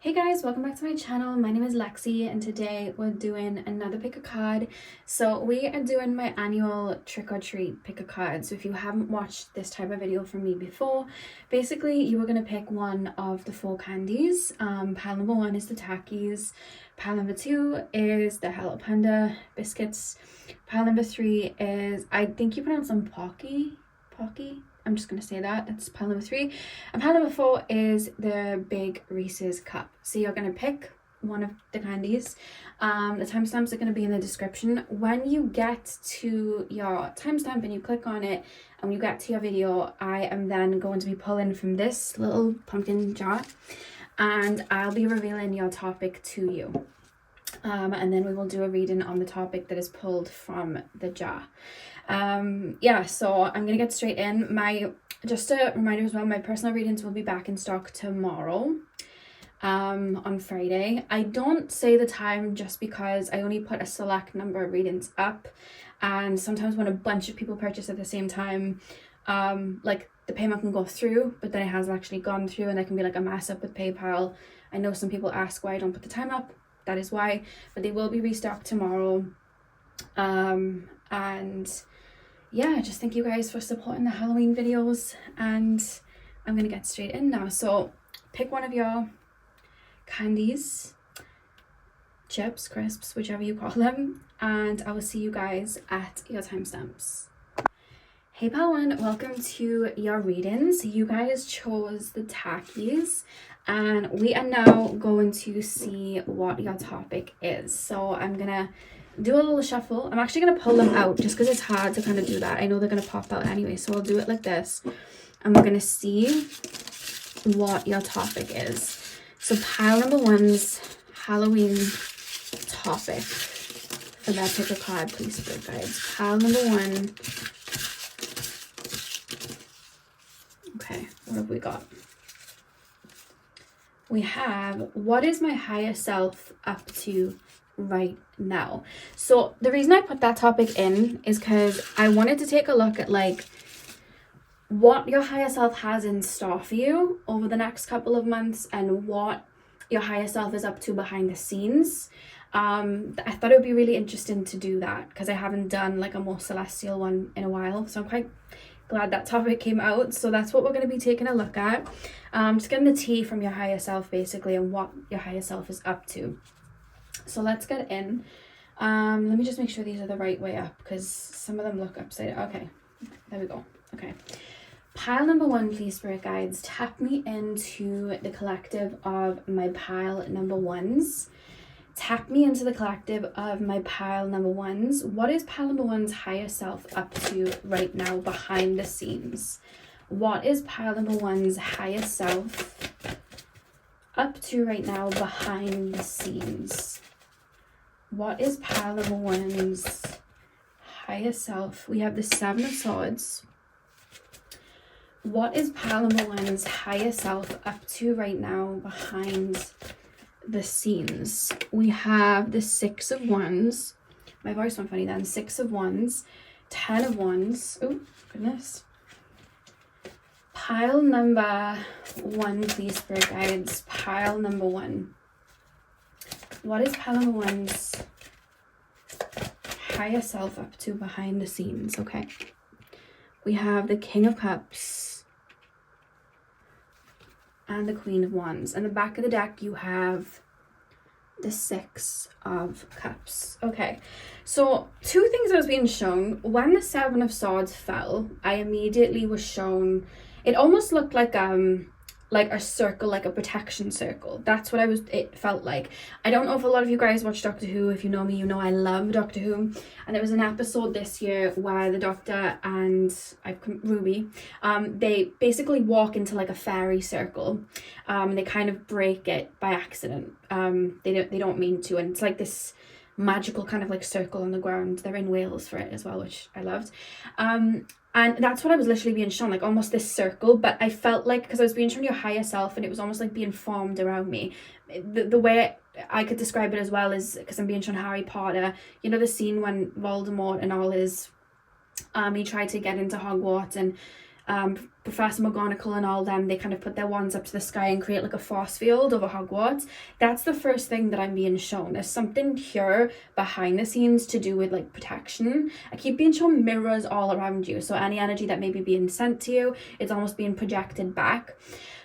Hey guys, welcome back to my channel. My name is Lexi and today we're doing another pick a card. So we are doing my annual trick or treat pick a card. So if you haven't watched this type of video from me before, basically you were going to pick one of the 4 candies. Pile number 1 is the Takis. Pile number 2 is the Hello Panda biscuits. Pile number 3 is, I think you pronounce them Pocky. I'm just going to say that. That's pile number 3. And pile number 4 is the big Reese's cup. So you're going to pick one of the candies. The timestamps are going to be in the description. When you get to your timestamp and you click on it, and when you get to your video, I am then going to be pulling from this little pumpkin jar. And I'll be revealing your topic to you. And then we will do a reading on the topic that is pulled from the jar. So I'm gonna get straight in. Just a reminder as well, my personal readings will be back in stock tomorrow, on Friday. I don't say the time just because I only put a select number of readings up, and sometimes when a bunch of people purchase at the same time, like the payment can go through, but then it hasn't actually gone through, and there can be like a mess up with PayPal. I know some people ask why I don't put the time up. That is why, but they will be restocked tomorrow. And yeah, just thank you guys for supporting the Halloween videos, and I'm gonna get straight in now. So pick one of your candies, chips, crisps, whichever you call them, and I will see you guys at your timestamps. Hey pal one, welcome to your readings. You guys chose the Takis, and we are now going to see what your topic is. So I'm gonna do a little shuffle. I'm actually gonna pull them out just because it's hard to kind of do that. I know they're gonna pop out anyway, so I'll do it like this, and we're gonna see what your topic is. So pile number 1's Halloween topic for that pick a card, please, spirit guides. Pile number 1. Okay, what have we got? We have, what is my higher self up to right now? So the reason I put that topic in is because I wanted to take a look at like what your higher self has in store for you over the next couple of months and what your higher self is up to behind the scenes. I thought it would be really interesting to do that because I haven't done like a more celestial one in a while, so I'm quite glad that topic came out. So that's what we're going to be taking a look at. Just getting the tea from your higher self basically and what your higher self is up to. So let's get in. Let me just make sure these are the right way up because some of them look upside down. Okay, there we go. Okay, pile number 1, please, spirit guides, tap me into the collective of my pile number 1's. Tap me into the collective of my pile number 1's. What is pile number 1's higher self up to right now behind the scenes? What is pile number 1's higher self up to right now behind the scenes? What is pile number 1's higher self? We have the 7 of Swords. What is pile number 1's higher self up to right now behind the scenes? We have the 6 of Wands. My voice went funny then. 6 of Wands, 10 of Wands. Oh goodness. Pile number 1, please, spirit guides. Pile number 1. What is pile number 1's higher self up to behind the scenes? Okay. We have the King of Cups and the Queen of Wands. In the back of the deck, you have the 6 of Cups. Okay. So 2 things I was being shown. When the 7 of Swords fell, I immediately was shown, it almost looked like a circle, like a protection circle. That's what it felt like. I don't know if a lot of you guys watch Doctor Who. If you know me, you know I love Doctor Who. And there was an episode this year where the Doctor and Ruby, they basically walk into like a fairy circle. And they kind of break it by accident. They don't mean to, and it's like this magical kind of like circle on the ground. They're in Wales for it as well, which I loved. And that's what I was literally being shown, like almost this circle, but I felt like, because I was being shown your higher self and it was almost like being formed around me. The way I could describe it as well is, because I'm being shown Harry Potter, you know the scene when Voldemort and all his, he tried to get into Hogwarts and Professor McGonagall and all them, they kind of put their wands up to the sky and create like a force field over Hogwarts. That's the first thing that I'm being shown. There's something here behind the scenes to do with like protection. I keep being shown mirrors all around you. So any energy that may be being sent to you, it's almost being projected back.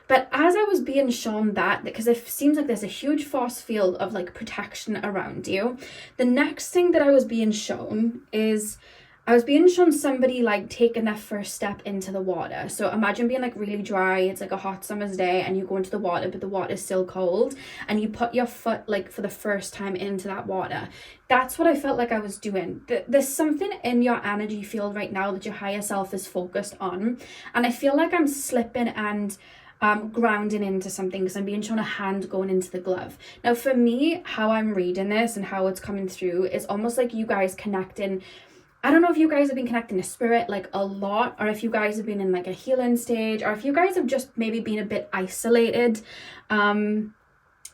But as I was being shown that, because it seems like there's a huge force field of like protection around you, the next thing that I was being shown is I was being shown somebody like taking their first step into the water. So imagine being like really dry, it's like a hot summer's day and you go into the water, but the water is still cold, and you put your foot like for the first time into that water. That's what I felt like I was doing. There's something in your energy field right now that your higher self is focused on, and I feel like I'm slipping and grounding into something, because I'm being shown a hand going into the glove. Now for me, how I'm reading this and how it's coming through is almost like you guys connecting. I don't know if you guys have been connecting to spirit like a lot, or if you guys have been in like a healing stage, or if you guys have just maybe been a bit isolated.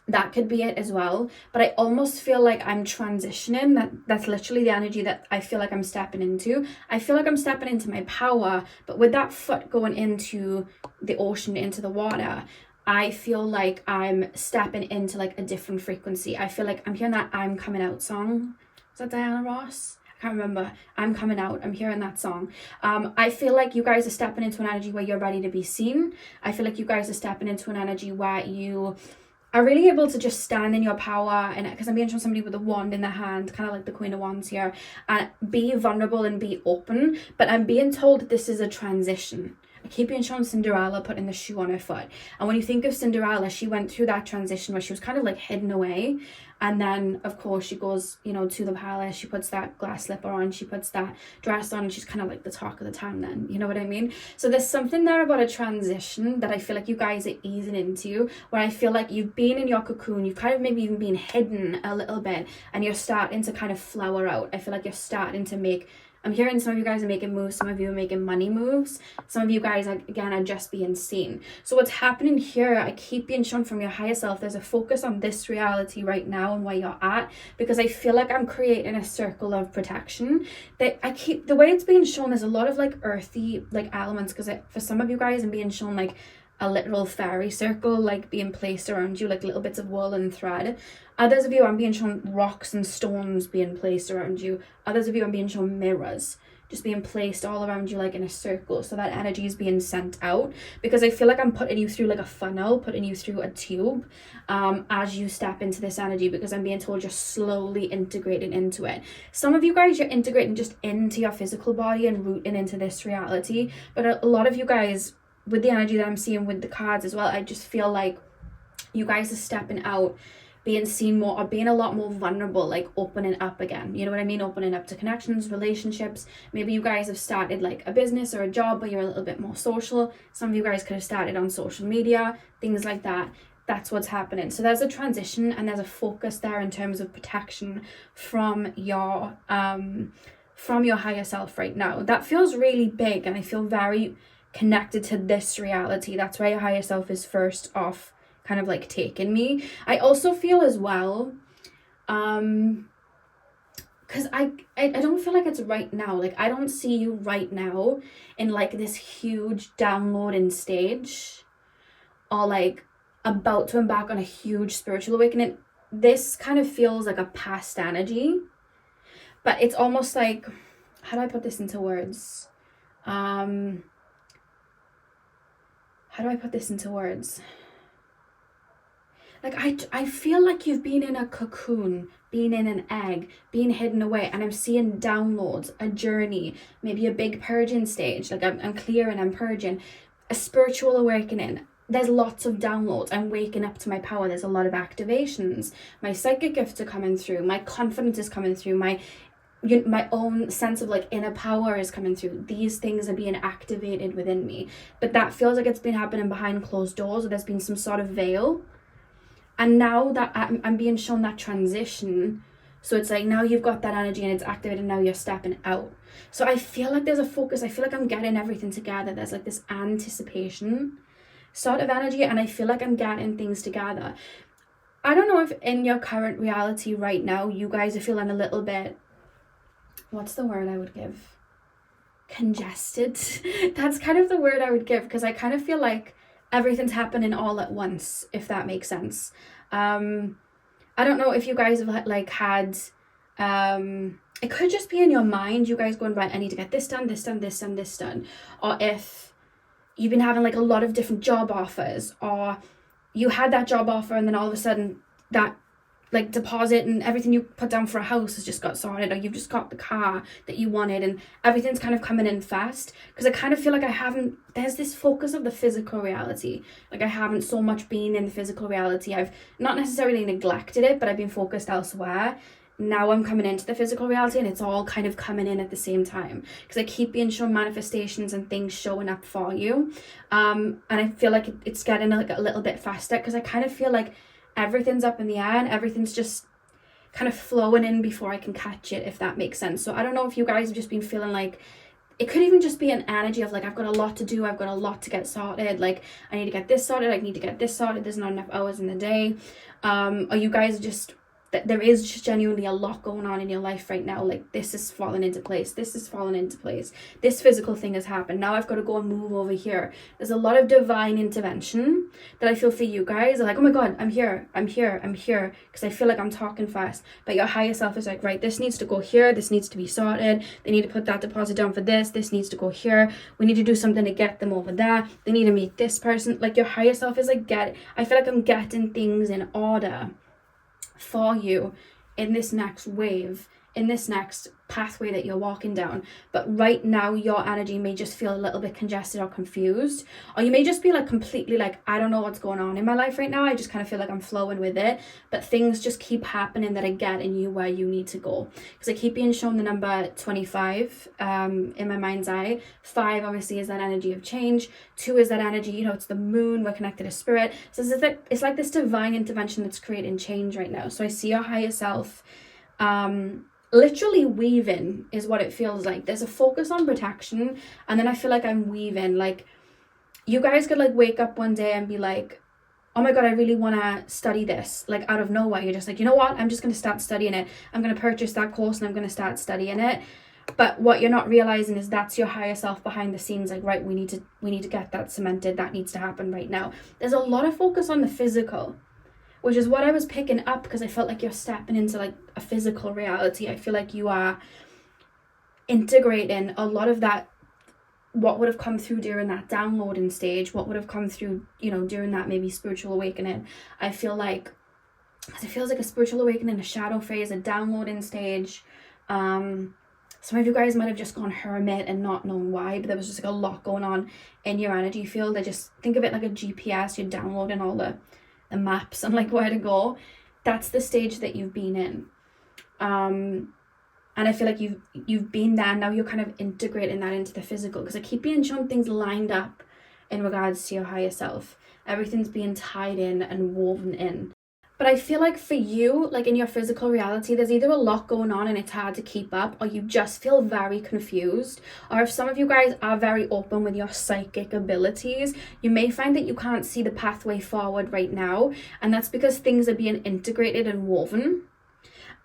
That could be it as well. But I almost feel like I'm transitioning. That's literally the energy that I feel like I'm stepping into. I feel like I'm stepping into my power, but with that foot going into the ocean, into the water, I feel like I'm stepping into like a different frequency. I feel like I'm hearing that I'm Coming Out song. Is that Diana Ross? I can't remember. I'm Coming Out. I'm hearing that song. I feel like you guys are stepping into an energy where you're ready to be seen. I feel like you guys are stepping into an energy where you are really able to just stand in your power, and because I'm being shown somebody with a wand in their hand, kind of like the Queen of Wands here, and be vulnerable and be open. But I'm being told that this is a transition. I keep being shown Cinderella putting the shoe on her foot, and when you think of Cinderella, she went through that transition where she was kind of like hidden away, and then of course she goes, you know, to the palace, she puts that glass slipper on, she puts that dress on, and she's kind of like the talk of the town then, you know what I mean? So there's something there about a transition that I feel like you guys are easing into, where I feel like you've been in your cocoon, you've kind of maybe even been hidden a little bit, and you're starting to kind of flower out. I feel like you're starting to make, I'm hearing some of you guys are making moves, some of you are making money moves, some of you guys are, again, are just being seen. So what's happening here, I keep being shown from your higher self, there's a focus on this reality right now and where you're at, because I feel like I'm creating a circle of protection. That I keep, the way it's being shown, there's a lot of like earthy like elements, because for some of you guys I'm being shown like a literal fairy circle like being placed around you, like little bits of wool and thread. Others of you I'm being shown rocks and stones being placed around you. Others of you I'm being shown mirrors just being placed all around you like in a circle, so that energy is being sent out, because I feel like I'm putting you through like a funnel, putting you through a tube as you step into this energy, because I'm being told you're slowly integrating into it. Some of you guys, you're integrating just into your physical body and rooting into this reality, but a lot of you guys, with the energy that I'm seeing with the cards as well, I just feel like you guys are stepping out, being seen more, or being a lot more vulnerable, like opening up again, you know what I mean? Opening up to connections, relationships. Maybe you guys have started like a business or a job where you're a little bit more social. Some of you guys could have started on social media, things like that. That's what's happening. So there's a transition, and there's a focus there in terms of protection from your higher self right now. That feels really big, and I feel very connected to this reality. That's why your higher self is first off kind of like taking me. I also feel as well, because I don't feel like it's right now. Like I don't see you right now in like this huge downloading stage, or like about to embark on a huge spiritual awakening. This kind of feels like a past energy, but it's almost like, how do I put this into words? How do I put this into words? Like I feel like you've been in a cocoon, been in an egg, been hidden away, and I'm seeing downloads, a journey, maybe a big purging stage, like I'm clearing, I'm purging, a spiritual awakening. There's lots of downloads. I'm waking up to my power. There's a lot of activations. My psychic gifts are coming through. My confidence is coming through. My own sense of like inner power is coming through. These things are being activated within me, but that feels like it's been happening behind closed doors, or there's been some sort of veil. And now that I'm being shown that transition, so it's like now you've got that energy and it's activated, now you're stepping out. So I feel like there's a focus. I feel like I'm getting everything together. There's like this anticipation sort of energy, and I feel like I'm getting things together. I don't know if in your current reality right now you guys are feeling a little bit, what's the word I would give? congested. That's kind of the word I would give, because I kind of feel like everything's happening all at once, if that makes sense. I don't know if you guys have like had, it could just be in your mind, you guys going, right, I need to get this done, this done, this done, this done. Or if you've been having like a lot of different job offers, or you had that job offer and then all of a sudden that like deposit and everything you put down for a house has just got sorted, or you've just got the car that you wanted and everything's kind of coming in fast. Because I kind of feel like there's this focus of the physical reality. Like I haven't so much been in the physical reality. I've not necessarily neglected it, but I've been focused elsewhere. Now I'm coming into the physical reality and it's all kind of coming in at the same time, because I keep being shown manifestations and things showing up for you. And I feel like it's getting like a little bit faster, because I kind of feel like everything's up in the air and everything's just kind of flowing in before I can catch it, if that makes sense. So I don't know if you guys have just been feeling like it could even just be an energy of like, I've got a lot to do, I've got a lot to get sorted, like I need to get this sorted, I need to get this sorted, there's not enough hours in the day. Or you guys just, there is just genuinely a lot going on in your life right now. Like this is falling into place, this is falling into place, this physical thing has happened, now I've got to go and move over here. There's a lot of divine intervention that I feel for you guys. Like, oh my god, I'm here, because I feel like I'm talking fast, but your higher self is like, right, this needs to go here, this needs to be sorted, they need to put that deposit down for this needs to go here, we need to do something to get them over there, they need to meet this person. Like your higher self is like, I feel like I'm getting things in order for you in this next wave, in this next pathway that you're walking down. But right now your energy may just feel a little bit congested or confused, or you may just be like completely like, I don't know what's going on in my life right now, I just kind of feel like I'm flowing with it, but things just keep happening that are getting you where you need to go. Because I keep being shown the number 25 in my mind's eye. 5 obviously is that energy of change, 2 is that energy, you know, it's the moon, we're connected to spirit. So it's like this divine intervention that's creating change right now. So I see your higher self literally weaving is what it feels like. There's a focus on protection, and then I feel like I'm weaving. Like you guys could like wake up one day and be like, oh my god, I really want to study this, like out of nowhere. You're just like, you know what, I'm just going to start studying it, I'm going to purchase that course and I'm going to start studying it. But what you're not realizing is that's your higher self behind the scenes, like, right, we need to get that cemented, that needs to happen right now. There's a lot of focus on the physical, which is what I was picking up, because I felt like you're stepping into like a physical reality. I feel like you are integrating a lot of that, what would have come through during that downloading stage, what would have come through, you know, during that maybe spiritual awakening. I feel like, because it feels like a spiritual awakening, a shadow phase, a downloading stage. Some of you guys might have just gone hermit and not known why, but there was just like a lot going on in your energy field. I just think of it like a GPS. You're downloading all the maps and like where to go. That's the stage that you've been in, and I feel like you've been there. Now you're kind of integrating that into the physical, because I keep being shown things lined up in regards to your higher self. Everything's being tied in and woven in. But I feel like for you, like in your physical reality, there's either a lot going on and it's hard to keep up, or you just feel very confused. Or if some of you guys are very open with your psychic abilities, you may find that you can't see the pathway forward right now. And that's because things are being integrated and woven.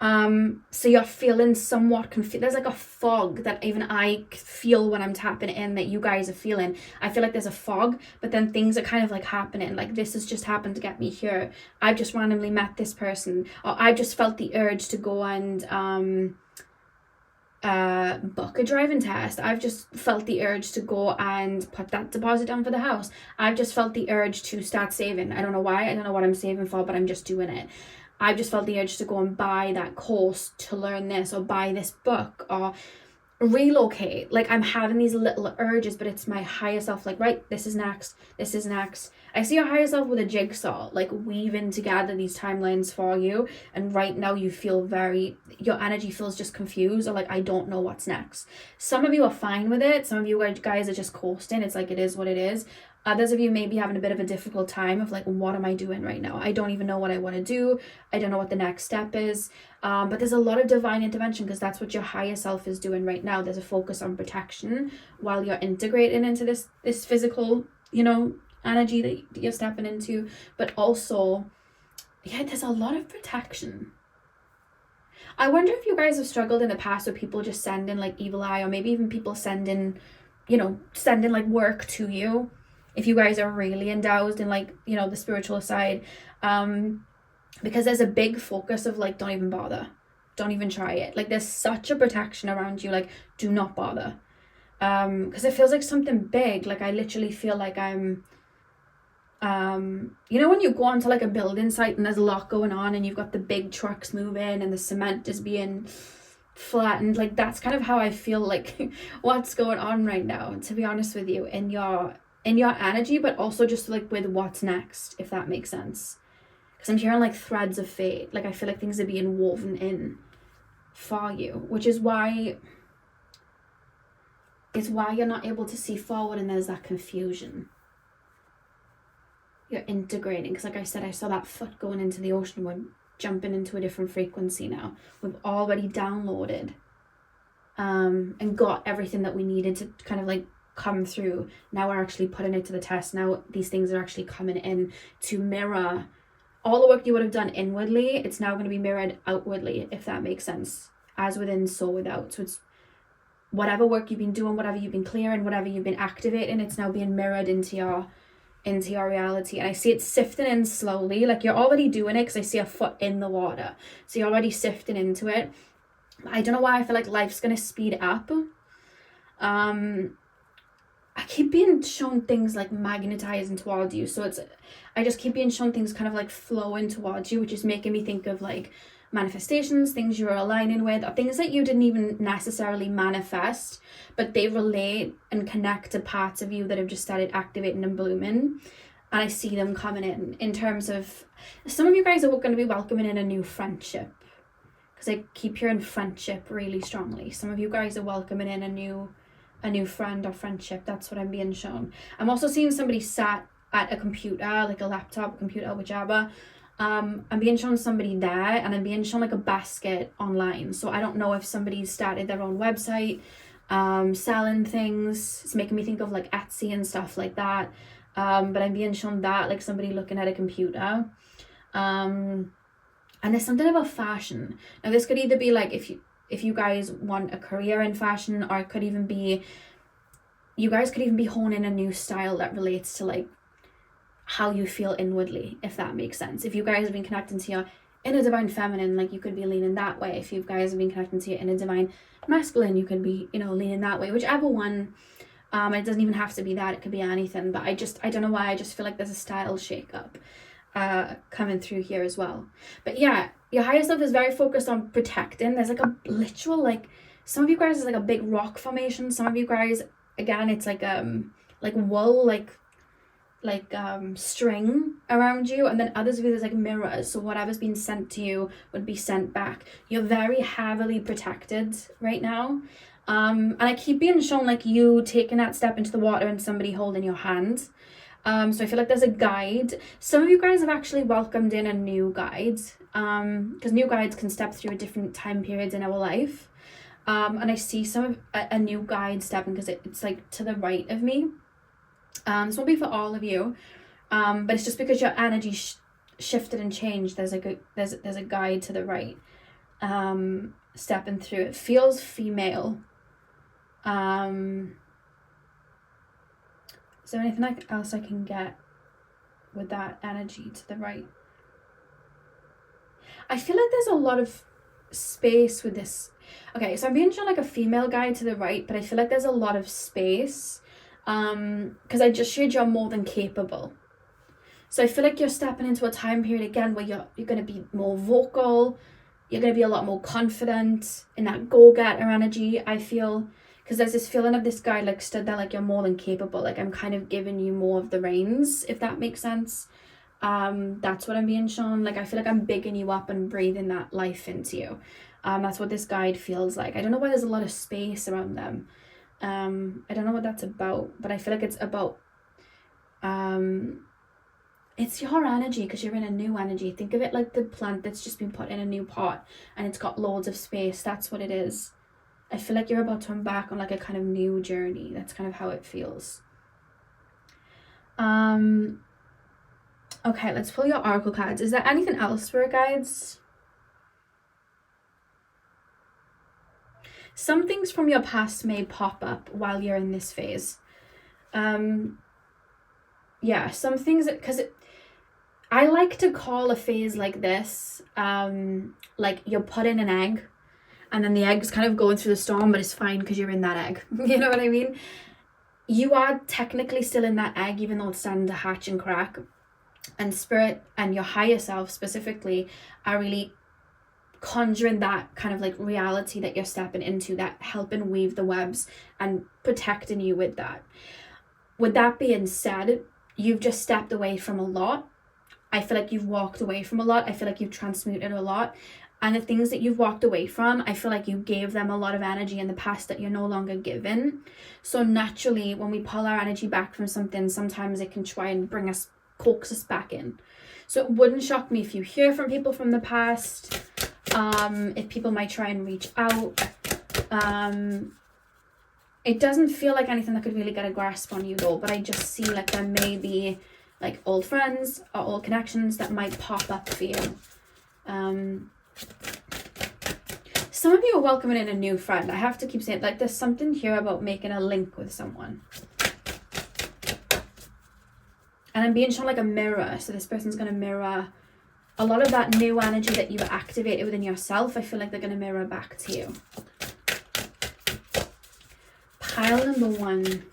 So you're feeling somewhat confused. There's like a fog that even I feel when I'm tapping in, that you guys are feeling. I feel like there's a fog, but then things are kind of like happening. Like, this has just happened to get me here. I've just randomly met this person, or I just felt the urge to go and book a driving test. I've just felt the urge to go and put that deposit down for the house. I've just felt the urge to start saving. I don't know why, I don't know what I'm saving for, but I'm just doing it. I've just felt the urge to go and buy that course to learn this, or buy this book, or relocate. Like, I'm having these little urges, but it's my higher self like, right, this is next, this is next. I see your higher self with a jigsaw, like weaving together these timelines for you, and right now you feel your energy feels just confused, or like, I don't know what's next. Some of you are fine with it, some of you guys are just coasting. It's like, it is what it is. Others of you may be having a bit of a difficult time of like, what am I doing right now? I don't even know what I want to do. I don't know what the next step is. But there's a lot of divine intervention, because that's what your higher self is doing right now. There's a focus on protection while you're integrating into this physical, you know, energy that you're stepping into. But also, yeah, there's a lot of protection. I wonder if you guys have struggled in the past with people just sending like evil eye, or maybe even people sending, sending like work to you. If you guys are really endowed in like, the spiritual side, because there's a big focus of like, don't even bother, don't even try it. Like there's such a protection around you, like do not bother. Because it feels like something big. Like I literally feel like I'm, when you go onto like a building site and there's a lot going on and you've got the big trucks moving and the cement is being flattened, like that's kind of how I feel like what's going on right now, to be honest with you, in your energy, but also just like with what's next, if that makes sense. Because I'm hearing like threads of fate. Like I feel like things are being woven in for you, which is why you're not able to see forward and there's that confusion. You're integrating, because like I said, I saw that foot going into the ocean. We're jumping into a different frequency now. We've already downloaded and got everything that we needed to kind of like come through. Now we're actually putting it to the test. Now these things are actually coming in to mirror all the work you would have done inwardly. It's now going to be mirrored outwardly, if that makes sense. As within, so without. So it's whatever work you've been doing, whatever you've been clearing, whatever you've been activating, it's now being mirrored into your reality. And I see it sifting in slowly. Like you're already doing it, because I see a foot in the water, so you're already sifting into it. I don't know why I feel like life's gonna speed up. I keep being shown things like magnetizing towards you, so I just keep being shown things kind of like flowing towards you, which is making me think of like manifestations, things you're aligning with, or things that you didn't even necessarily manifest, but they relate and connect to parts of you that have just started activating and blooming. And I see them coming in terms of, some of you guys are going to be welcoming in a new friendship, because I keep hearing friendship really strongly. Some of you guys are welcoming in a new friend or friendship. That's what I'm being shown. I'm also seeing somebody sat at a computer, like a laptop, computer, whichever. I'm being shown somebody there, and I'm being shown like a basket online. So I don't know if somebody's started their own website, selling things. It's making me think of like Etsy and stuff like that. But I'm being shown that, like somebody looking at a computer. And there's something about fashion. Now this could either be like if you guys want a career in fashion, or it could even be, you guys could even be honing a new style that relates to like how you feel inwardly, if that makes sense. If you guys have been connecting to your inner divine feminine, like you could be leaning that way. If you guys have been connecting to your inner divine masculine, you could be, leaning that way, whichever one. It doesn't even have to be that, it could be anything, but I don't know why, I just feel like there's a style shake-up coming through here as well. But yeah, your higher self is very focused on protecting. There's like a literal, like, some of you guys is like a big rock formation. Some of you guys, again, it's like wool, like string around you, and then others of you there's like mirrors, so whatever's been sent to you would be sent back. You're very heavily protected right now, and I keep being shown like you taking that step into the water and somebody holding your hand. So I feel like there's a guide. Some of you guys have actually welcomed in a new guide, because new guides can step through different time periods in our life, and I see a new guide stepping, because it's like to the right of me. This won't be for all of you, but it's just because your energy shifted and changed. There's a guide to the right, stepping through. It feels female. Is there anything else I can get with that energy to the right? I feel like there's a lot of space with this. Okay, so I'm being shown like a female guide to the right, but I feel like there's a lot of space. Because I just showed you're more than capable. So I feel like you're stepping into a time period again where you're going to be more vocal. You're going to be a lot more confident in that go-getter energy, I feel. Because there's this feeling of this guy like stood there like you're more than capable. Like I'm kind of giving you more of the reins, if that makes sense. That's what I'm being shown. Like I feel like I'm bigging you up and breathing that life into you. That's what this guide feels like. I don't know why there's a lot of space around them. I don't know what that's about, but I feel like it's about it's your energy, because you're in a new energy. Think of it like the plant that's just been put in a new pot and it's got loads of space. That's what it is. I feel like you're about to embark on like a kind of new journey. That's kind of how it feels. Okay, let's pull your oracle cards. Is there anything else for guides? some things from your past may pop up while you're in this phase. Yeah, some things, because I like to call a phase like this, like you're put in an egg and then the egg's kind of going through the storm, but it's fine because you're in that egg. You know what I mean? You are technically still in that egg, even though it's starting to hatch and crack. And spirit and your higher self specifically are really conjuring that kind of like reality that you're stepping into, that helping weave the webs and protecting you with that. With that being said, you've just stepped away from a lot. I feel like you've walked away from a lot. I feel like you've transmuted a lot. And the things that you've walked away from, I feel like you gave them a lot of energy in the past that you're no longer given. So naturally, when we pull our energy back from something, sometimes it can try and coax us back in. So it wouldn't shock me if you hear from people from the past, if people might try and reach out. It doesn't feel like anything that could really get a grasp on you though, but I just see like there may be like old friends or old connections that might pop up for you. Some of you are welcoming in a new friend. I have to keep saying, like, there's something here about making a link with someone. And I'm being shown like a mirror. So this person's going to mirror a lot of that new energy that you've activated within yourself. I feel like they're going to mirror back to you. Pile number 1.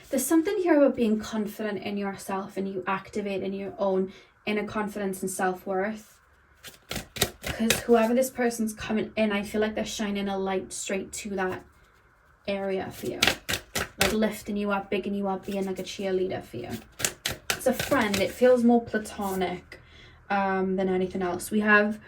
There's something here about being confident in yourself and you activating your own inner confidence and self-worth. Because whoever this person's coming in, I feel like they're shining a light straight to that area for you. Like lifting you up, bigging you up, being like a cheerleader for you. It's a friend. It feels more platonic than anything else. We have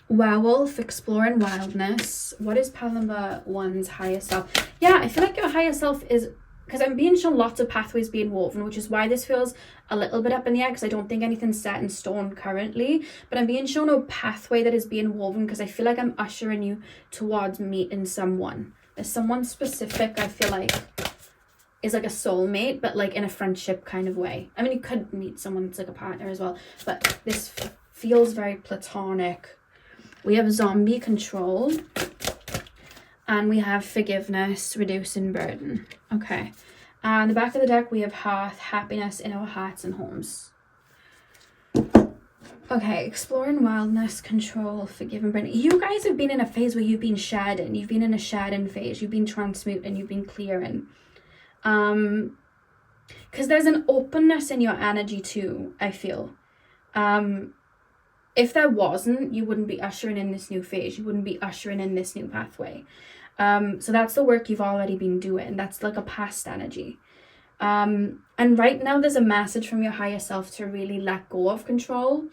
werewolf, exploring wildness. What is pile number 1's higher self? Yeah, I feel like your higher self is, because I'm being shown lots of pathways being woven, which is why this feels a little bit up in the air, because I don't think anything's set in stone currently, but I'm being shown a pathway that is being woven because I feel like I'm ushering you towards meeting someone. There's someone specific I feel like is like a soulmate, but like in a friendship kind of way. I mean, you could meet someone that's like a partner as well, but this feels very platonic. We have zombie control. And we have forgiveness, reducing burden. Okay. And the back of the deck, we have hearth, happiness in our hearts and homes. Okay, exploring wildness, control, forgiving burden. You guys have been in a phase where you've been shedding. You've been in a shedding phase. You've been transmuting. You've been clearing. Because there's an openness in your energy too, I feel. If there wasn't, you wouldn't be ushering in this new phase. You wouldn't be ushering in this new pathway. So that's the work you've already been doing. That's like a past energy. And right now there's a message from your higher self to really let go of control.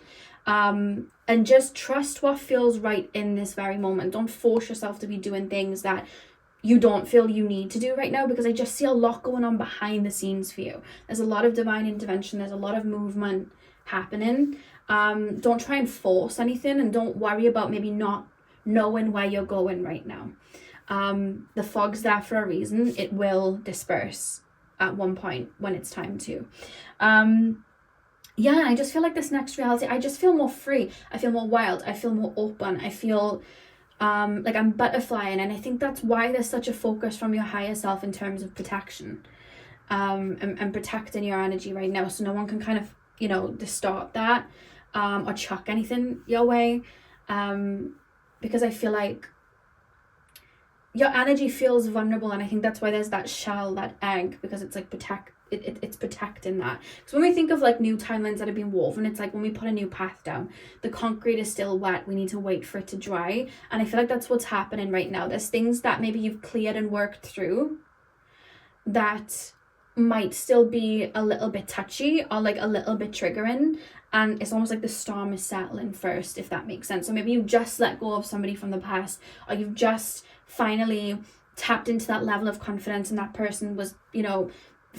And just trust what feels right in this very moment. Don't force yourself to be doing things that you don't feel you need to do right now, because I just see a lot going on behind the scenes for you. There's a lot of divine intervention. There's a lot of movement happening. Don't try and force anything, and don't worry about maybe not knowing where you're going right now. The fog's there for a reason. It will disperse at one point when it's time to. Yeah, I just feel like this next reality, I just feel more free. I feel more wild. I feel more open. I feel like I'm butterflying, and I think that's why there's such a focus from your higher self in terms of protection, and protecting your energy right now, so no one can kind of, you know, distort that, or chuck anything your way, because I feel like your energy feels vulnerable, and I think that's why there's that shell, that egg, because it's like it's protecting that. Because when we think of like new timelines that have been woven, it's like when we put a new path down, the concrete is still wet, we need to wait for it to dry, and I feel like that's what's happening right now. There's things that maybe you've cleared and worked through that might still be a little bit touchy or like a little bit triggering, and it's almost like the storm is settling first, if that makes sense. So maybe you just let go of somebody from the past, or you've just finally tapped into that level of confidence, and that person was, you know,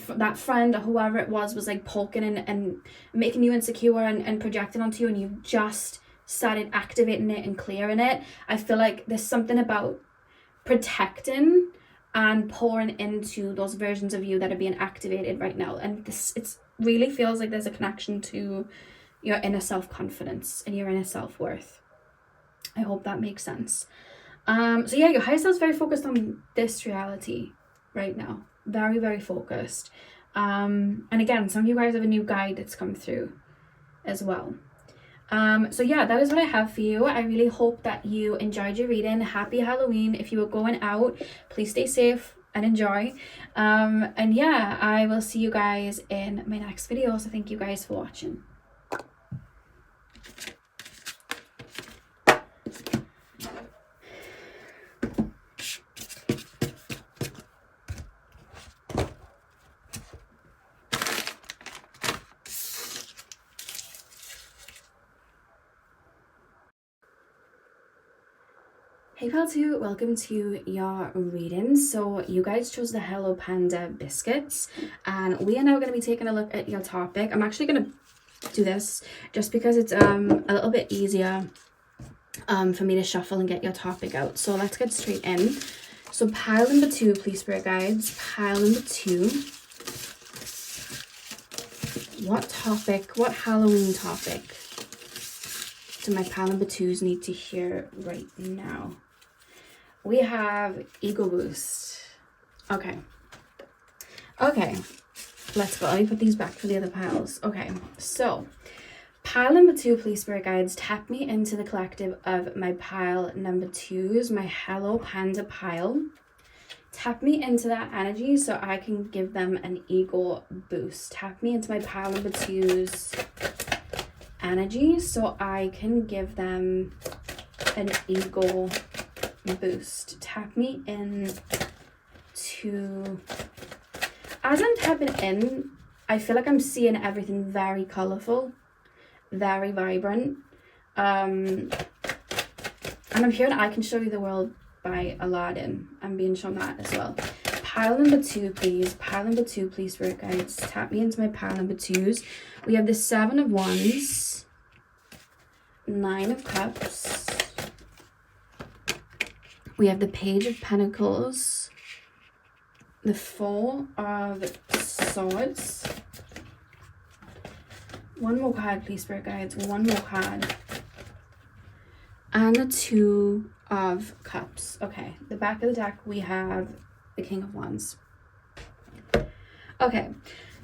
that friend or whoever it was like poking and making you insecure and projecting onto you, and you've just started activating it and clearing it. I feel like there's something about protecting and pouring into those versions of you that are being activated right now, and it really feels like there's a connection to your inner self-confidence and your inner self-worth. I hope that makes sense. So yeah, your higher self is very focused on this reality right now. Very, very focused. And again, some of you guys have a new guide that's come through as well. So yeah, that is what I have for you. I really hope that you enjoyed your reading. Happy Halloween. If you are going out, please stay safe and enjoy. And yeah, I will see you guys in my next video. So thank you guys for watching. Hey pal 2, welcome to your reading. So you guys chose the Hello Panda biscuits, and we are now going to be taking a look at your topic. I'm actually going to do this just because it's a little bit easier for me to shuffle and get your topic out. So let's get straight in. So pile number 2, please, spirit guides. Pile number 2. What topic, what Halloween topic do my pile number 2s need to hear right now? We have ego boost. Okay, let's go. Let me put these back for the other piles. Okay, so pile number 2, please, spirit guides, tap me into the collective of my pile number 2s, my Hello Panda pile. Tap me into that energy so I can give them an ego boost. Tap me into my pile number 2's energy so I can give them an ego boost. Tap me in to, as I'm tapping in, I feel like I'm seeing everything very colorful, very vibrant, and I'm hearing I Can Show You the World by Aladdin. I'm being shown that as well. Pile number 2, please. Pile number 2, please, spirit guides. Tap me into my pile number 2s. We have the 7 of Wands, 9 of Cups. We have the Page of Pentacles, the 4 of Swords. One more card, please, spirit guides. One more card. And the 2 of Cups. Okay, the back of the deck, we have the King of Wands. Okay,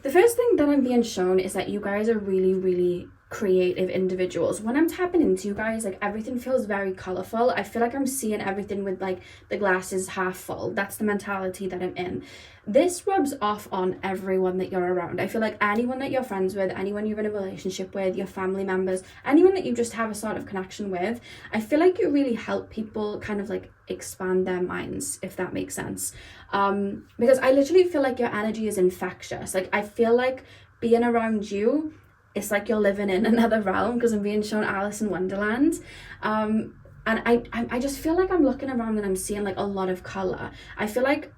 the first thing that I'm being shown is that you guys are really, really creative individuals. When I'm tapping into you guys, like, everything feels very colorful. I feel like I'm seeing everything with like the glasses half full. That's the mentality that I'm in. This rubs off on everyone that you're around. I feel like anyone that you're friends with, anyone you're in a relationship with, your family members, anyone that you just have a sort of connection with, I feel like you really help people kind of like expand their minds, if that makes sense. Because I literally feel like your energy is infectious. Like, I feel like being around you, it's like you're living in another realm, because I'm being shown Alice in Wonderland. And I just feel like I'm looking around and I'm seeing like a lot of color. I feel like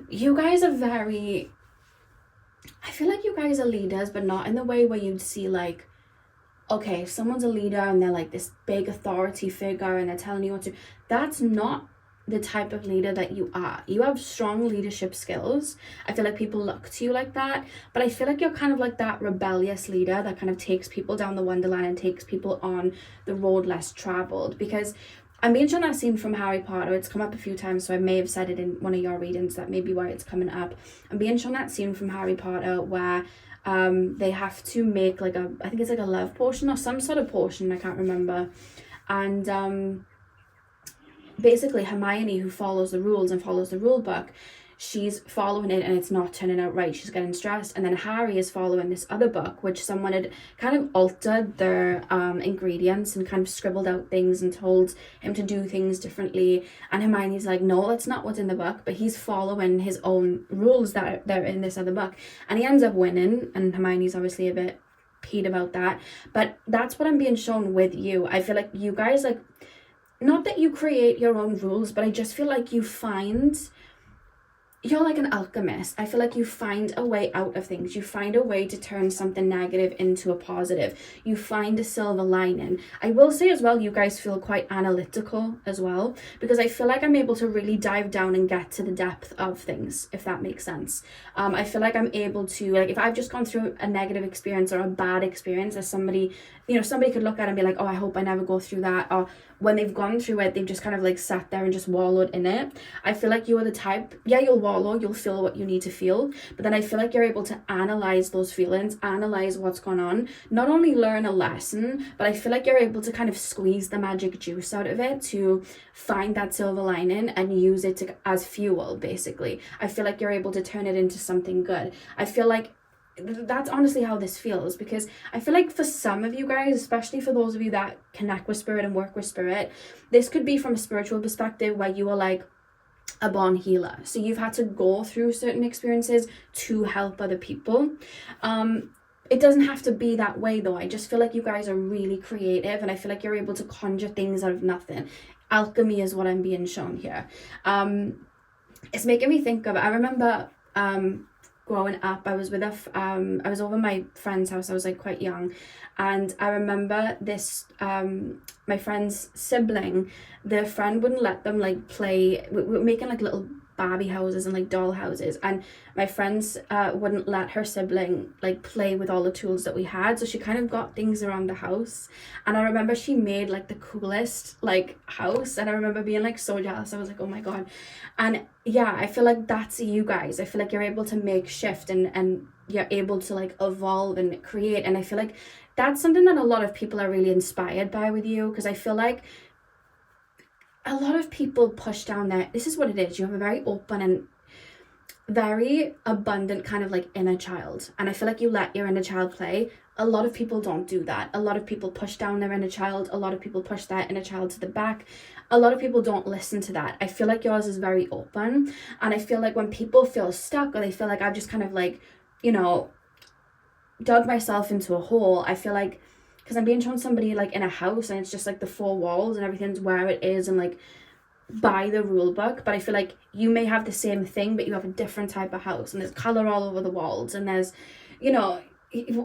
you guys are very, I feel like you guys are leaders, but not in the way where you'd see like, okay, someone's a leader and they're like this big authority figure and they're telling you what to. That's not the type of leader that you are. You have strong leadership skills. I feel like people look to you like that, but I feel like you're kind of like that rebellious leader that kind of takes people down the wonderland and takes people on the road less traveled. Because I'm being shown that scene from Harry Potter. It's come up a few times, so I may have said it in one of your readings. That may be why it's coming up. I'm being shown that scene from Harry Potter where they have to make like a, I think it's like a love potion or some sort of potion, I can't remember. And basically Hermione, who follows the rules and follows the rule book, she's following it and it's not turning out right. She's getting stressed. And then Harry is following this other book, which someone had kind of altered their ingredients and kind of scribbled out things and told him to do things differently. And Hermione's like, no, that's not what's in the book. But he's following his own rules that are in this other book. And he ends up winning. And Hermione's obviously a bit peed about that. But that's what I'm being shown with you. I feel like you guys, like, not that you create your own rules, but I just feel like you find you're like an alchemist. I feel like you find a way out of things. You find a way to turn something negative into a positive. You find a silver lining. I will say as well, you guys feel quite analytical as well, because I feel like I'm able to really dive down and get to the depth of things, if that makes sense. I feel like I'm able to, like, if I've just gone through a negative experience or a bad experience, as somebody, you know, somebody could look at it and be like, oh, I hope I never go through that. Or when they've gone through it, they've just kind of like sat there and just wallowed in it. I feel like you are the type, yeah, you'll wallow, you'll feel what you need to feel, but then I feel like you're able to analyze those feelings, analyze what's going on, not only learn a lesson, but I feel like you're able to kind of squeeze the magic juice out of it to find that silver lining and use it as fuel, basically. I feel like you're able to turn it into something good. I feel like that's honestly how this feels, because I feel like for some of you guys, especially for those of you that connect with spirit and work with spirit, this could be from a spiritual perspective where you are like a born healer, so you've had to go through certain experiences to help other people. It doesn't have to be that way though. I just feel like you guys are really creative, and I feel like you're able to conjure things out of nothing. Alchemy is what I'm being shown here. It's making me think of, I remember growing up, I was with I was over my friend's house. I was like quite young, and I remember this my friend's sibling, their friend wouldn't let them like play. We were making like little Barbie houses and like doll houses, and my friends wouldn't let her sibling like play with all the tools that we had, so she kind of got things around the house. And I remember she made like the coolest like house, and I remember being like so jealous. I was like, oh my god. And yeah, I feel like that's you guys. I feel like you're able to make shift and you're able to like evolve and create, and I feel like that's something that a lot of people are really inspired by with you, because I feel like a lot of people push down there. This is what it is. You have a very open and very abundant kind of like inner child, and I feel like you let your inner child play. A lot of people don't do that. A lot of people push down their inner child. A lot of people push that inner child to the back. A lot of people don't listen to that. I feel like yours is very open, and I feel like when people feel stuck, or they feel like I've just kind of like, you know, dug myself into a hole, I feel like, because I'm being shown somebody like in a house and it's just like the four walls and everything's where it is and like by the rule book, but I feel like you may have the same thing, but you have a different type of house, and there's color all over the walls, and there's, you know,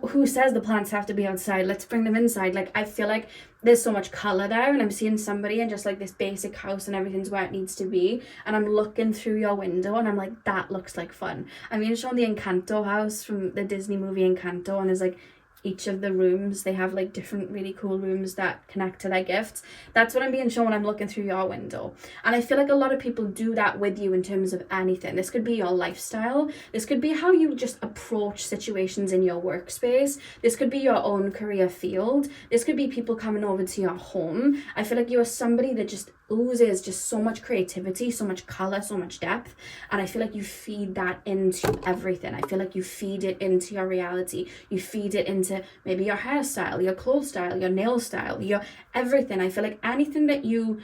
who says the plants have to be outside? Let's bring them inside. Like, I feel like there's so much color there, and I'm seeing somebody in just like this basic house and everything's where it needs to be, and I'm looking through your window and I'm like, that looks like fun. I mean, shown the Encanto house from the Disney movie Encanto, and there's like each of the rooms, they have like different really cool rooms that connect to their gifts. That's what I'm being shown when I'm looking through your window. And I feel like a lot of people do that with you in terms of anything. This could be your lifestyle. This could be how you just approach situations in your workspace. This could be your own career field. This could be people coming over to your home. I feel like you are somebody that just oozes just so much creativity, so much color, so much depth, and I feel like you feed that into everything. I feel like you feed it into your reality. You feed it into maybe your hairstyle, your clothes style, your nail style, your everything. I feel like anything that you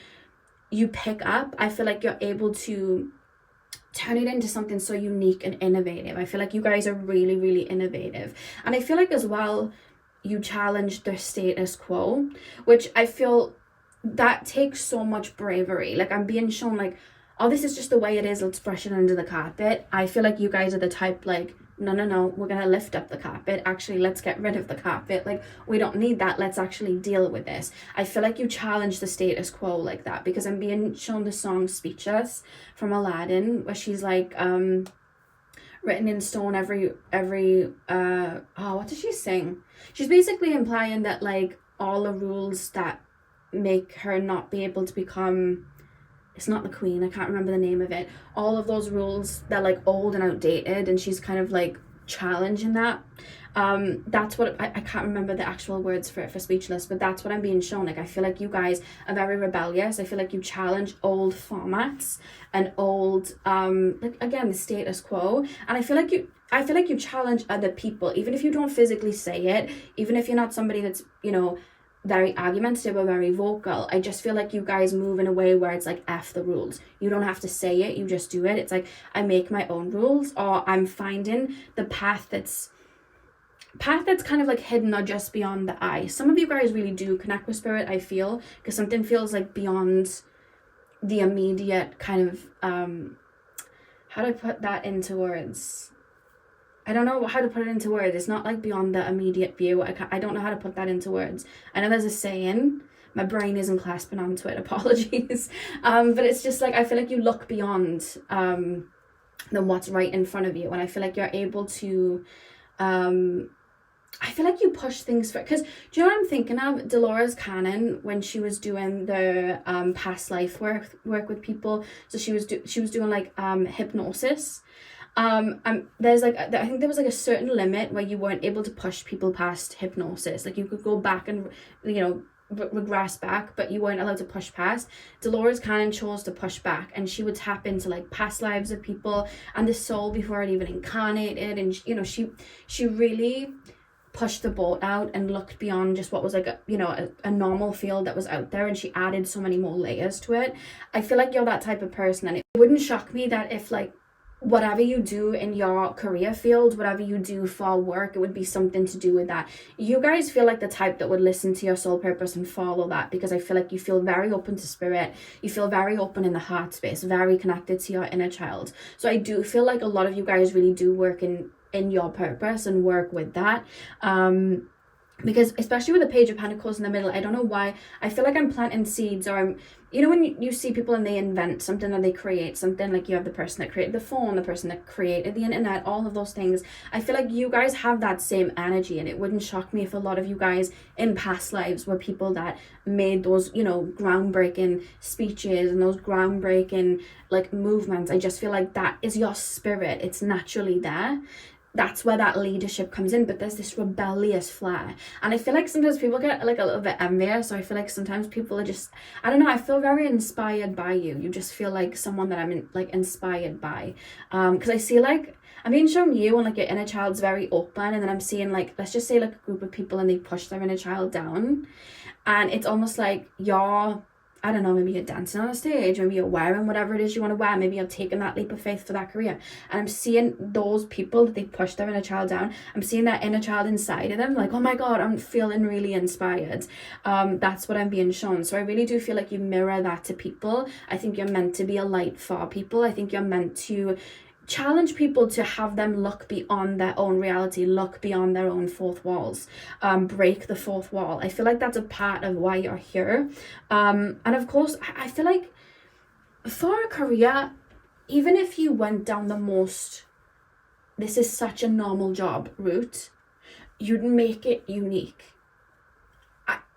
pick up, I feel like you're able to turn it into something so unique and innovative. I feel like you guys are really, really innovative, and I feel like as well you challenge the status quo, which I feel that takes so much bravery. Like, I'm being shown like, oh, this is just the way it is, let's brush it under the carpet. I feel like you guys are the type like, no, we're gonna lift up the carpet. Actually, let's get rid of the carpet. Like, we don't need that. Let's actually deal with this. I feel like you challenge the status quo like that, because I'm being shown the song Speechless from Aladdin, where she's like, written in stone every what does she sing? She's basically implying that like all the rules that make her not be able to become, it's not the queen, I can't remember the name of it, all of those rules, they're like old and outdated, and she's kind of like challenging that. That's what I can't remember the actual words for it, for Speechless, but that's what I'm being shown. Like, I feel like you guys are very rebellious. I feel like you challenge old formats and old like, again, the status quo, and I feel like you challenge other people, even if you don't physically say it, even if you're not somebody that's, you know, very argumentative or very vocal. I just feel like you guys move in a way where it's like, F the rules. You don't have to say it, you just do it. It's like, I make my own rules, or I'm finding the path that's kind of like hidden or just beyond the eye. Some of you guys really do connect with spirit, I feel, because something feels like beyond the immediate kind of how how do I put that into words? I don't know how to put it into words. It's not like beyond the immediate view. I don't know how to put that into words. I know there's a saying. My brain isn't clasping onto it. Apologies. But it's just like, I feel like you look beyond than what's right in front of you. And I feel like you're able to, I feel like you push things for, because do you know what I'm thinking of? Dolores Cannon, when she was doing the past life work with people. So she was doing like hypnosis. There's like, I think there was like a certain limit where you weren't able to push people past hypnosis. Like you could go back and, you know, regress back, but you weren't allowed to push past. Dolores Cannon chose to push back, and she would tap into like past lives of people and the soul before it even incarnated. And you know, she really pushed the boat out and looked beyond just what was like a normal field that was out there, and she added so many more layers to it. I feel like you're that type of person, and it wouldn't shock me that if like whatever you do in your career field, whatever you do for work, it would be something to do with that. You guys feel like the type that would listen to your soul purpose and follow that, because I feel like you feel very open to spirit. You feel very open in the heart space, very connected to your inner child. So I do feel like a lot of you guys really do work in your purpose and work with that. Because especially with the Page of Pentacles in the middle, I don't know why, I feel like I'm planting seeds, or I'm, you know, when you see people and they invent something or they create something, like you have the person that created the phone, the person that created the internet, all of those things. I feel like you guys have that same energy, and it wouldn't shock me if a lot of you guys in past lives were people that made those, you know, groundbreaking speeches and those groundbreaking like movements. I just feel like that is your spirit. It's naturally there. That's where that leadership comes in, but there's this rebellious flair, and I feel like sometimes people get like a little bit envious. So I feel like sometimes people are just, I don't know, I feel very inspired by you. You just feel like someone that I'm inspired by, because I see like, I'm being shown you and like your inner child's very open, and then I'm seeing like, let's just say like a group of people and they push their inner child down, and it's almost like you're, I don't know, maybe you're dancing on a stage, maybe you're wearing whatever it is you want to wear, maybe you're taking that leap of faith for that career, and I'm seeing those people that they push their inner child down, I'm seeing that inner child inside of them, like, oh my god, I'm feeling really inspired. That's what I'm being shown. So I really do feel like you mirror that to people. I think you're meant to be a light for people. I think you're meant to challenge people to have them look beyond their own reality, look beyond their own fourth walls, break the fourth wall. I feel like that's a part of why you're here. And of course, I feel like for a career, even if you went down the most, this is such a normal job route, you'd make it unique.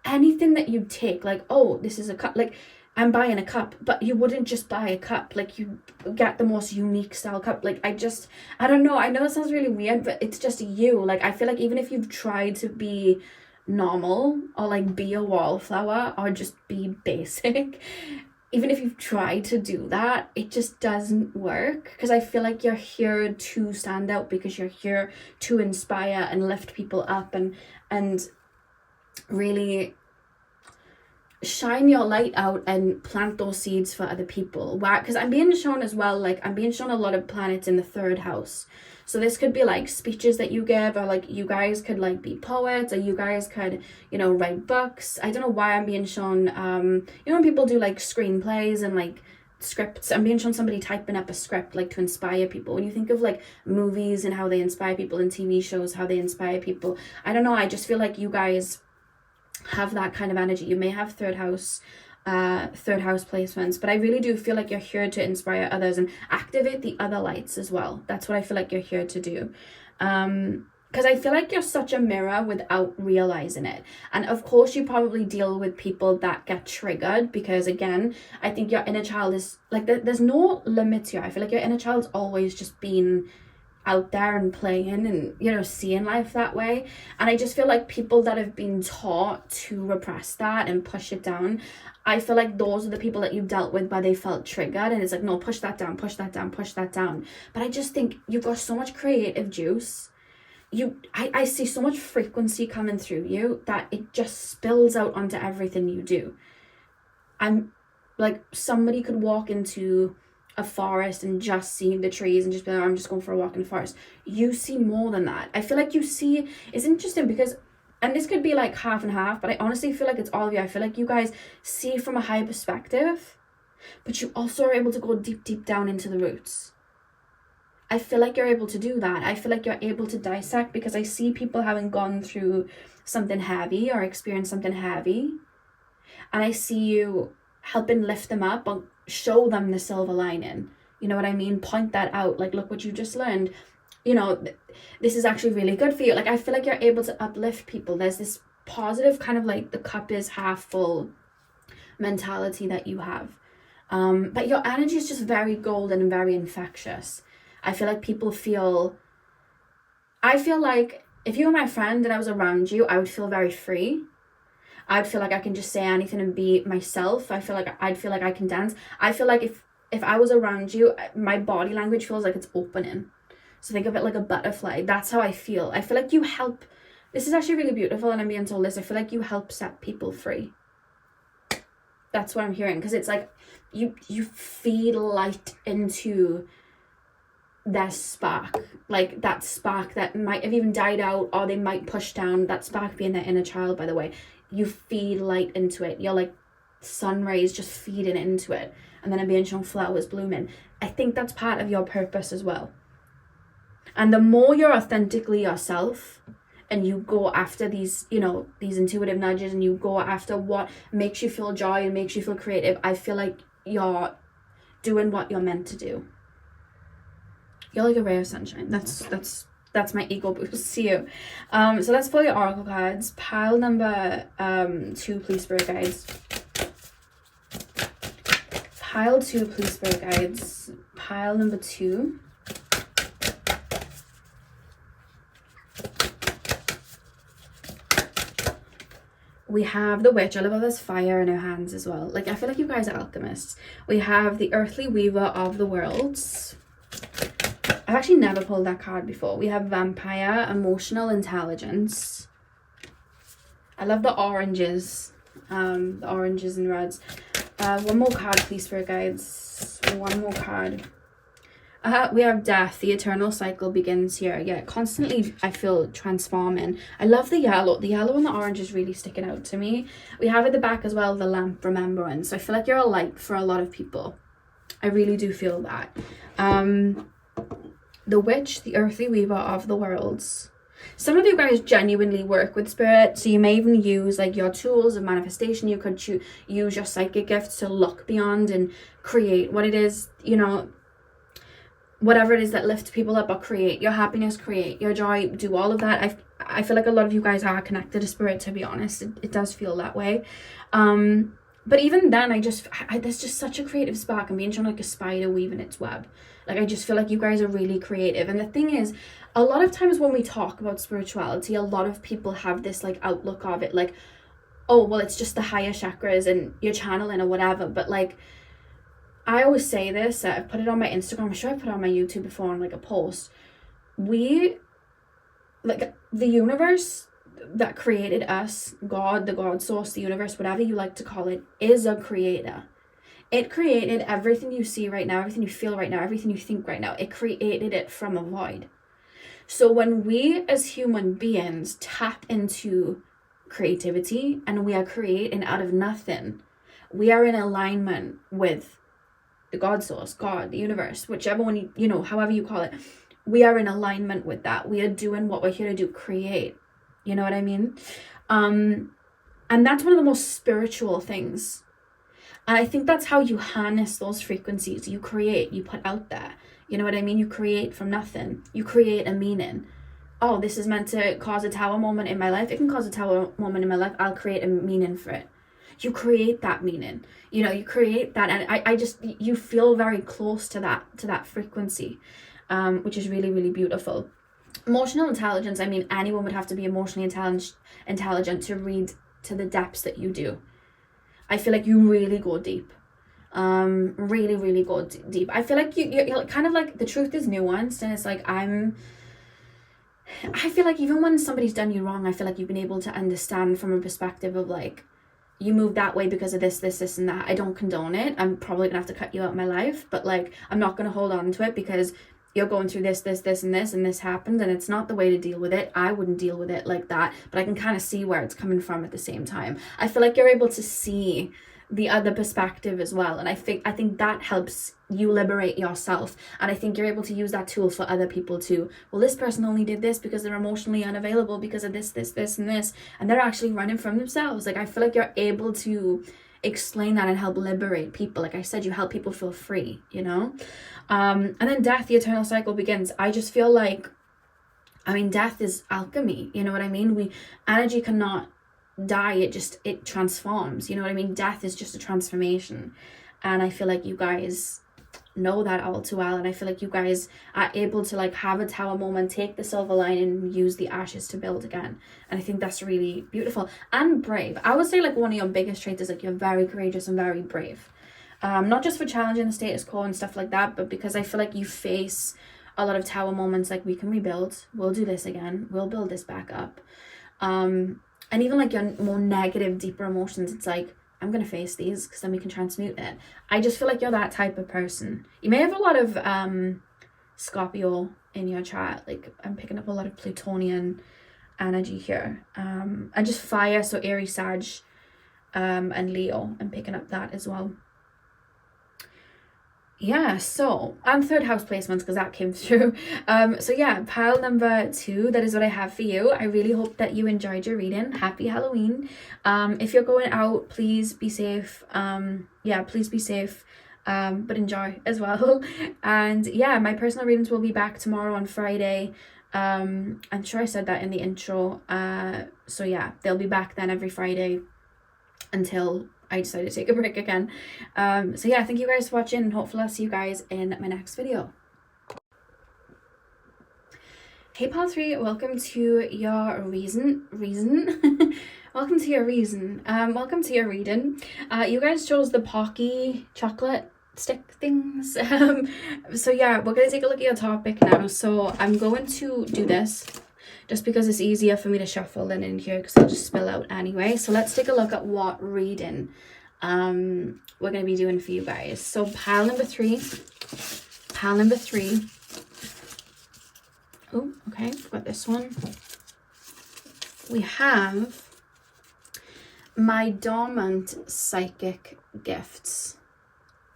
Anything that you take, like, oh, this is a cut, like, I'm buying a cup, but you wouldn't just buy a cup, like you get the most unique style cup. Like I don't know, I know it sounds really weird, but it's just you. Like I feel like even if you've tried to be normal or like be a wallflower or just be basic, even if you've tried to do that, it just doesn't work, because I feel like you're here to stand out, because you're here to inspire and lift people up and really shine your light out and plant those seeds for other people. Why? Because I'm being shown as well, like I'm being shown a lot of planets in the third house. So this could be like speeches that you give, or like you guys could like be poets, or you guys could, you know, write books. I don't know why I'm being shown, you know, when people do like screenplays and like scripts, I'm being shown somebody typing up a script like to inspire people. When you think of like movies and how they inspire people, and TV shows, how they inspire people, I don't know, I just feel like you guys have that kind of energy. You may have third house placements, but I really do feel like you're here to inspire others and activate the other lights as well. That's what I feel like you're here to do, because I feel like you're such a mirror without realizing it. And of course you probably deal with people that get triggered, because again, I think your inner child is like, there's no limit to you. I feel like your inner child's always just been out there and playing and, you know, seeing life that way. And I just feel like people that have been taught to repress that and push it down, I feel like those are the people that you've dealt with where they felt triggered, and it's like, no, push that down, push that down, push that down. But I just think you've got so much creative juice. I see so much frequency coming through you that it just spills out onto everything you do. I'm like, somebody could walk into a forest and just see the trees and just be like, I'm just going for a walk in the forest. You see more than that. I feel like you see, it's interesting because, and this could be like half and half, but I honestly feel like it's all of you. I feel like you guys see from a higher perspective, but you also are able to go deep down into the roots. I feel like you're able to do that. I feel like you're able to dissect, because I see people having gone through something heavy or experienced something heavy, and I see you helping lift them up or show them the silver lining. You know what I mean? Point that out. Like, look what you just learned. You know, this is actually really good for you. Like, I feel like you're able to uplift people. There's this positive kind of like the cup is half full mentality that you have. But your energy is just very golden and very infectious. I feel like I feel like if you were my friend and I was around you, I would feel very free. I'd feel like I can just say anything and be myself. I'd feel like I can dance. I feel like if I was around you, my body language feels like it's opening. So think of it like a butterfly. That's how I feel. I feel like you help. This is actually really beautiful, and I'm being told this. I feel like you help set people free. That's what I'm hearing, because it's like you feed light into their spark, like that spark that might have even died out, or they might push down. That spark being their inner child, by the way. You feed light into it. You're like sun rays just feeding into it, and then I'm being shown flowers blooming. I think that's part of your purpose as well. And the more you're authentically yourself, and you go after these, you know, these intuitive nudges, and you go after what makes you feel joy and makes you feel creative, I feel like you're doing what you're meant to do. You're like a ray of sunshine. That's my ego boost to you. So let's pull your oracle cards. Pile number 2, please, spirit guides. Pile 2, please, spirit guides. Pile number 2. We have the witch. I love how there's fire in her hands as well. Like, I feel like you guys are alchemists. We have the earthly weaver of the worlds. I've actually never pulled that card before. We have vampire, emotional intelligence. I love the oranges. The oranges and reds. One more card, please, spirit guides. One more card. We have death. The eternal cycle begins here. Yeah, constantly I feel transforming. I love the yellow. The yellow and the orange is really sticking out to me. We have at the back as well the lamp remembrance. So I feel like you're a light for a lot of people. I really do feel that. The witch, the earthly weaver of the worlds. Some of you guys genuinely work with spirit, so you may even use like your tools of manifestation. You could use your psychic gifts to look beyond and create what it is, you know, whatever it is that lifts people up, or create your happiness, create your joy, do all of that. I feel like a lot of you guys are connected to spirit, to be honest. It does feel that way. But even then, there's just such a creative spark. I'm being shown like a spider weaving its web. Like, I just feel like you guys are really creative. And the thing is, a lot of times when we talk about spirituality, a lot of people have this like outlook of it like, oh, well, it's just the higher chakras and you're channeling or whatever. But like, I always say this, I've put it on my Instagram, I'm sure I put it on my YouTube before on like a post. We, like, the universe that created us, God, the God source, the universe, whatever you like to call it, is a creator. It created everything you see right now, everything you feel right now, everything you think right now. It created it from a void. So when we as human beings tap into creativity and we are creating out of nothing, we are in alignment with the God source, God, the universe, whichever one, you know, however you call it. We are in alignment with that. We are doing what we're here to do, create. You know what I mean? And that's one of the most spiritual things. And I think that's how you harness those frequencies. You create, you put out there. You know what I mean? You create from nothing. You create a meaning. Oh, this is meant to cause a tower moment in my life. It can cause a tower moment in my life. I'll create a meaning for it. You create that meaning. You know, you create that. And I just, you feel very close to that frequency, which is really, really beautiful. Emotional intelligence. I mean, anyone would have to be emotionally intelligent to read to the depths that you do. I feel like you really go deep. Really, really go deep. I feel like you're kind of like, the truth is nuanced, and it's like, I feel like even when somebody's done you wrong, I feel like you've been able to understand from a perspective of like, you moved that way because of this, and that. I don't condone it. I'm probably gonna have to cut you out of my life, but like, I'm not gonna hold on to it because you're going through this, and this happened, and it's not the way to deal with it. I wouldn't deal with it like that, but I can kind of see where it's coming from at the same time. I feel like you're able to see the other perspective as well. And I think that helps you liberate yourself, and I think you're able to use that tool for other people too. Well, this person only did this because they're emotionally unavailable because of this and this, and they're actually running from themselves. Like, I feel like you're able to explain that and help liberate people. Like I said, you help people feel free, you know. And then death, the eternal cycle begins. I just feel like, I mean, death is alchemy, you know what I mean? Energy cannot die, it transforms, you know what I mean? Death is just a transformation, and I feel like you guys know that all too well, and I feel like you guys are able to like have a tower moment, take the silver lining, and use the ashes to build again. And I think that's really beautiful and brave. I would say like one of your biggest traits is like you're very courageous and very brave, not just for challenging the status quo and stuff like that, but because I feel like you face a lot of tower moments, like we can rebuild, we'll do this again, we'll build this back up. And even like your more negative, deeper emotions, it's like, I'm going to face these because then we can transmute it. I just feel like you're that type of person. You may have a lot of Scorpio in your chart. Like, I'm picking up a lot of Plutonian energy here. And just fire, so Aries, Sag, and Leo. I'm picking up that as well. Yeah, so, and third house placements, because that came through. So yeah, pile number 2, that is what I have for you. I really hope that you enjoyed your reading. Happy Halloween. If you're going out, please be safe. Yeah, please be safe, but enjoy as well. And yeah, my personal readings will be back tomorrow on Friday. I'm sure I said that in the intro. So yeah, they'll be back then every Friday until I decided to take a break again. So yeah, thank you guys for watching, and hopefully I'll see you guys in my next video. Hey pal 3, welcome to your reason. Welcome to your reason. Welcome to your reading. You guys chose the Pocky chocolate stick things. So yeah, we're gonna take a look at your topic now. So I'm going to do this just because it's easier for me to shuffle than in here, because I'll just spill out anyway. So let's take a look at what reading we're going to be doing for you guys. So pile number 3. Oh, okay, we've got this one. We have my dormant psychic gifts.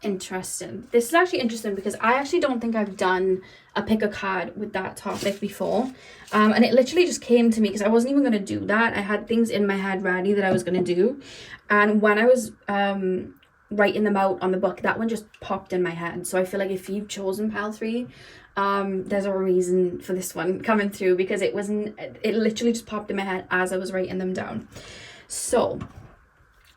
Interesting. This is actually interesting because I actually don't think I've done a pick a card with that topic before, and it literally just came to me because I wasn't even going to do that. I had things in my head ready that I was going to do, and when I was writing them out on the book, that one just popped in my head. So I feel like if you've chosen pile 3, there's a reason for this one coming through, because it literally just popped in my head as I was writing them down. So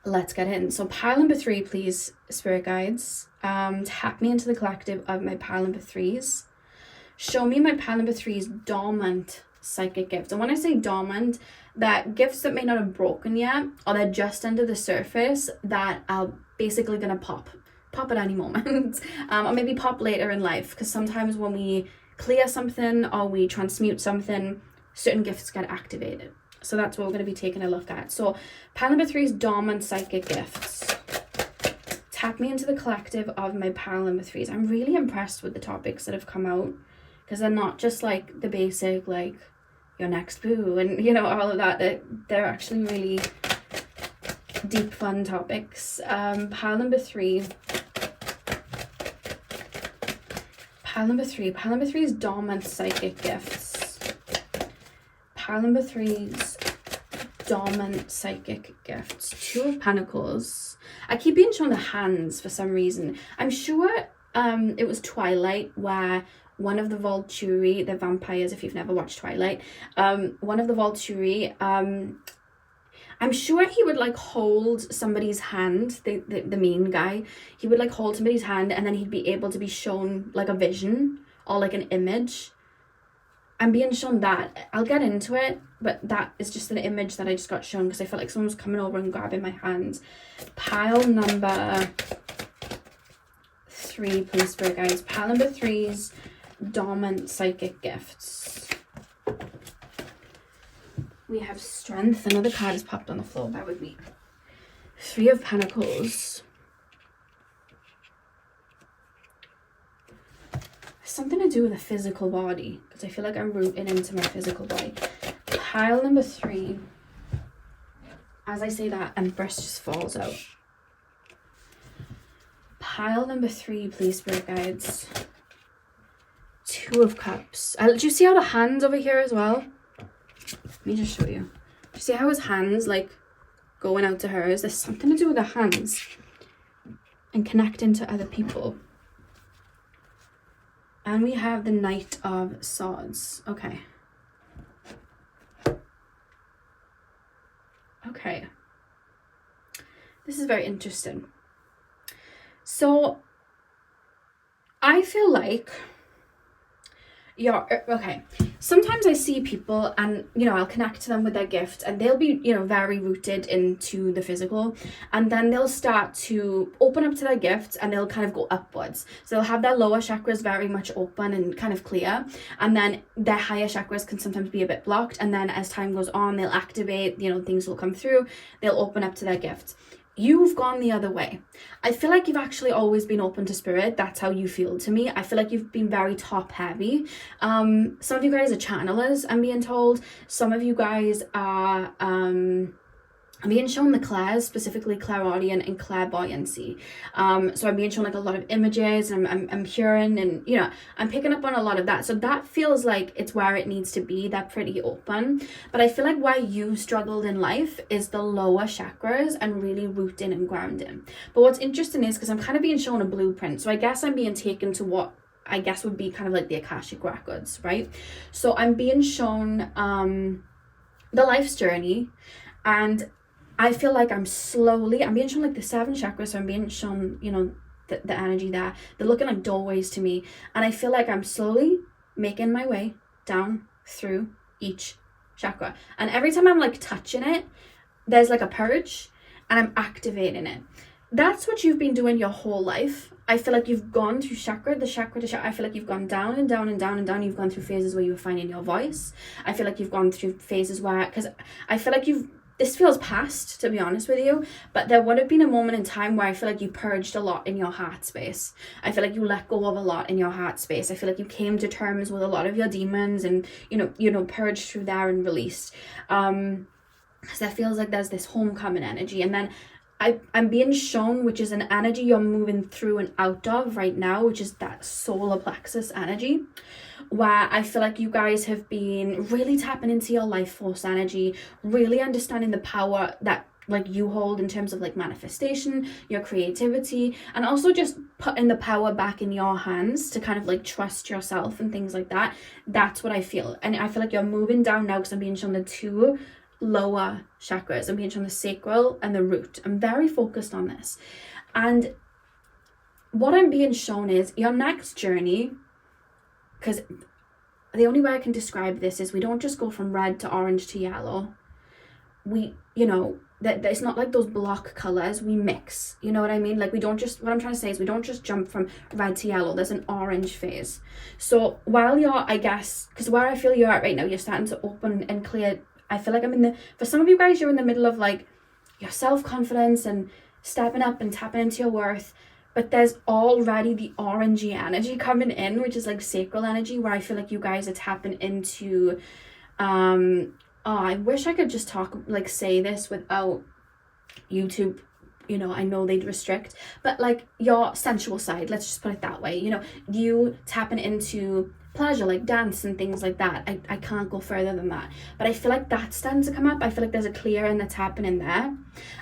let's get in. So pile number 3, please, spirit guides, tap me into the collective of my pile number 3s. Show me my pile number 3's dormant psychic gifts. And when I say dormant, that gifts that may not have broken yet, or they're just under the surface, that are basically gonna pop at any moment. Or maybe pop later in life, because sometimes when we clear something or we transmute something, certain gifts get activated. So that's what we're going to be taking a look at. So pile number 3 is dormant psychic gifts. Tap me into the collective of my pile number 3s. I'm really impressed with the topics that have come out, because they're not just like the basic, like your next boo and, you know, all of that. They're actually really deep, fun topics. Pile number 3. Pile number 3 is dormant psychic gifts. Pile number 3's dormant psychic gifts. 2 of Pentacles. I keep being shown the hands for some reason. I'm sure it was Twilight, where one of the Volturi, the vampires, if you've never watched Twilight, one of the Volturi, I'm sure he would like hold somebody's hand, the mean guy. He would like hold somebody's hand, and then he'd be able to be shown like a vision or like an image. I'm being shown that. I'll get into it, but that is just an image that I just got shown because I felt like someone was coming over and grabbing my hand. Pile number 3, please, spirit guides. Pile number 3's dormant psychic gifts. We have Strength. Another card has popped on the floor. Bear with me. 3 of Pentacles. Something to do with a physical body, because I feel like I'm rooting into my physical body. Pile number 3. As I say that, Empress just falls out. pile number 3, please, Spirit Guides. 2 of Cups. Do you see how the hands over here as well? Let me just show you. Do you see how his hands, like, going out to hers? There's something to do with the hands and connecting to other people. And we have the Knight of Swords. Okay. Okay. This is very interesting. So, I feel like okay, sometimes I see people and, you know, I'll connect to them with their gifts and they'll be, you know, very rooted into the physical, and then they'll start to open up to their gifts and they'll kind of go upwards. So they'll have their lower chakras very much open and kind of clear, and then their higher chakras can sometimes be a bit blocked, and then as time goes on they'll activate, you know, things will come through, they'll open up to their gifts. You've gone the other way. I feel like you've actually always been open to spirit. That's how you feel to me. I feel like you've been very top heavy. Some of you guys are channelers, I'm being told. Some of you guys are I'm being shown the clairs, specifically clairaudient and clairvoyancy. So I'm being shown like a lot of images, and I'm hearing, and, you know, I'm picking up on a lot of that. So that feels like it's where it needs to be. They're pretty open. But I feel like where you struggled in life is the lower chakras and really rooting and grounding. But what's interesting is, because I'm kind of being shown a blueprint, so I guess I'm being taken to what I guess would be kind of like the Akashic records, right? So I'm being shown the life's journey, and I feel like I'm being shown like the 7 chakras, so I'm being shown, you know, the energy there. They're looking like doorways to me, and I feel like I'm slowly making my way down through each chakra. And every time I'm like touching it, there's like a purge, and I'm activating it. That's what you've been doing your whole life. I feel like you've gone through chakra to chakra. I feel like you've gone down and down and down and down. You've gone through phases where you were finding your voice. I feel like you've gone through phases where, because I feel like this feels past, to be honest with you, but there would have been a moment in time where I feel like you purged a lot in your heart space. I feel like you let go of a lot in your heart space. I feel like you came to terms with a lot of your demons, and, you know, purged through there and released. Because that feels like there's this homecoming energy. And then I'm being shown, which is an energy you're moving through and out of right now, which is that solar plexus energy, where I feel like you guys have been really tapping into your life force energy, really understanding the power that like you hold in terms of like manifestation, your creativity, and also just putting the power back in your hands to kind of like trust yourself and things like that. That's what I feel. And I feel like you're moving down now, because I'm being shown the 2 lower chakras. I'm being shown the sacral and the root. I'm very focused on this. And what I'm being shown is your next journey, because the only way I can describe this is we don't just go from red to orange to yellow. We, you know, that it's not like those block colors. We mix, you know what I mean? Like, we don't just, what I'm trying to say is we don't just jump from red to yellow. There's an orange phase. So while you're, I guess, because where I feel you're at right now, you're starting to open and clear. I feel like for some of you guys, you're in the middle of like your self-confidence and stepping up and tapping into your worth. But there's already the orangey energy coming in, which is like sacral energy, where I feel like you guys are tapping into, I wish I could just say this without YouTube, you know, I know they'd restrict, but like your sensual side, let's just put it that way, you know, you tapping into pleasure, like dance and things like that. I can't go further than that, but I feel like that's starting to come up. I feel like there's a clearing that's happening there,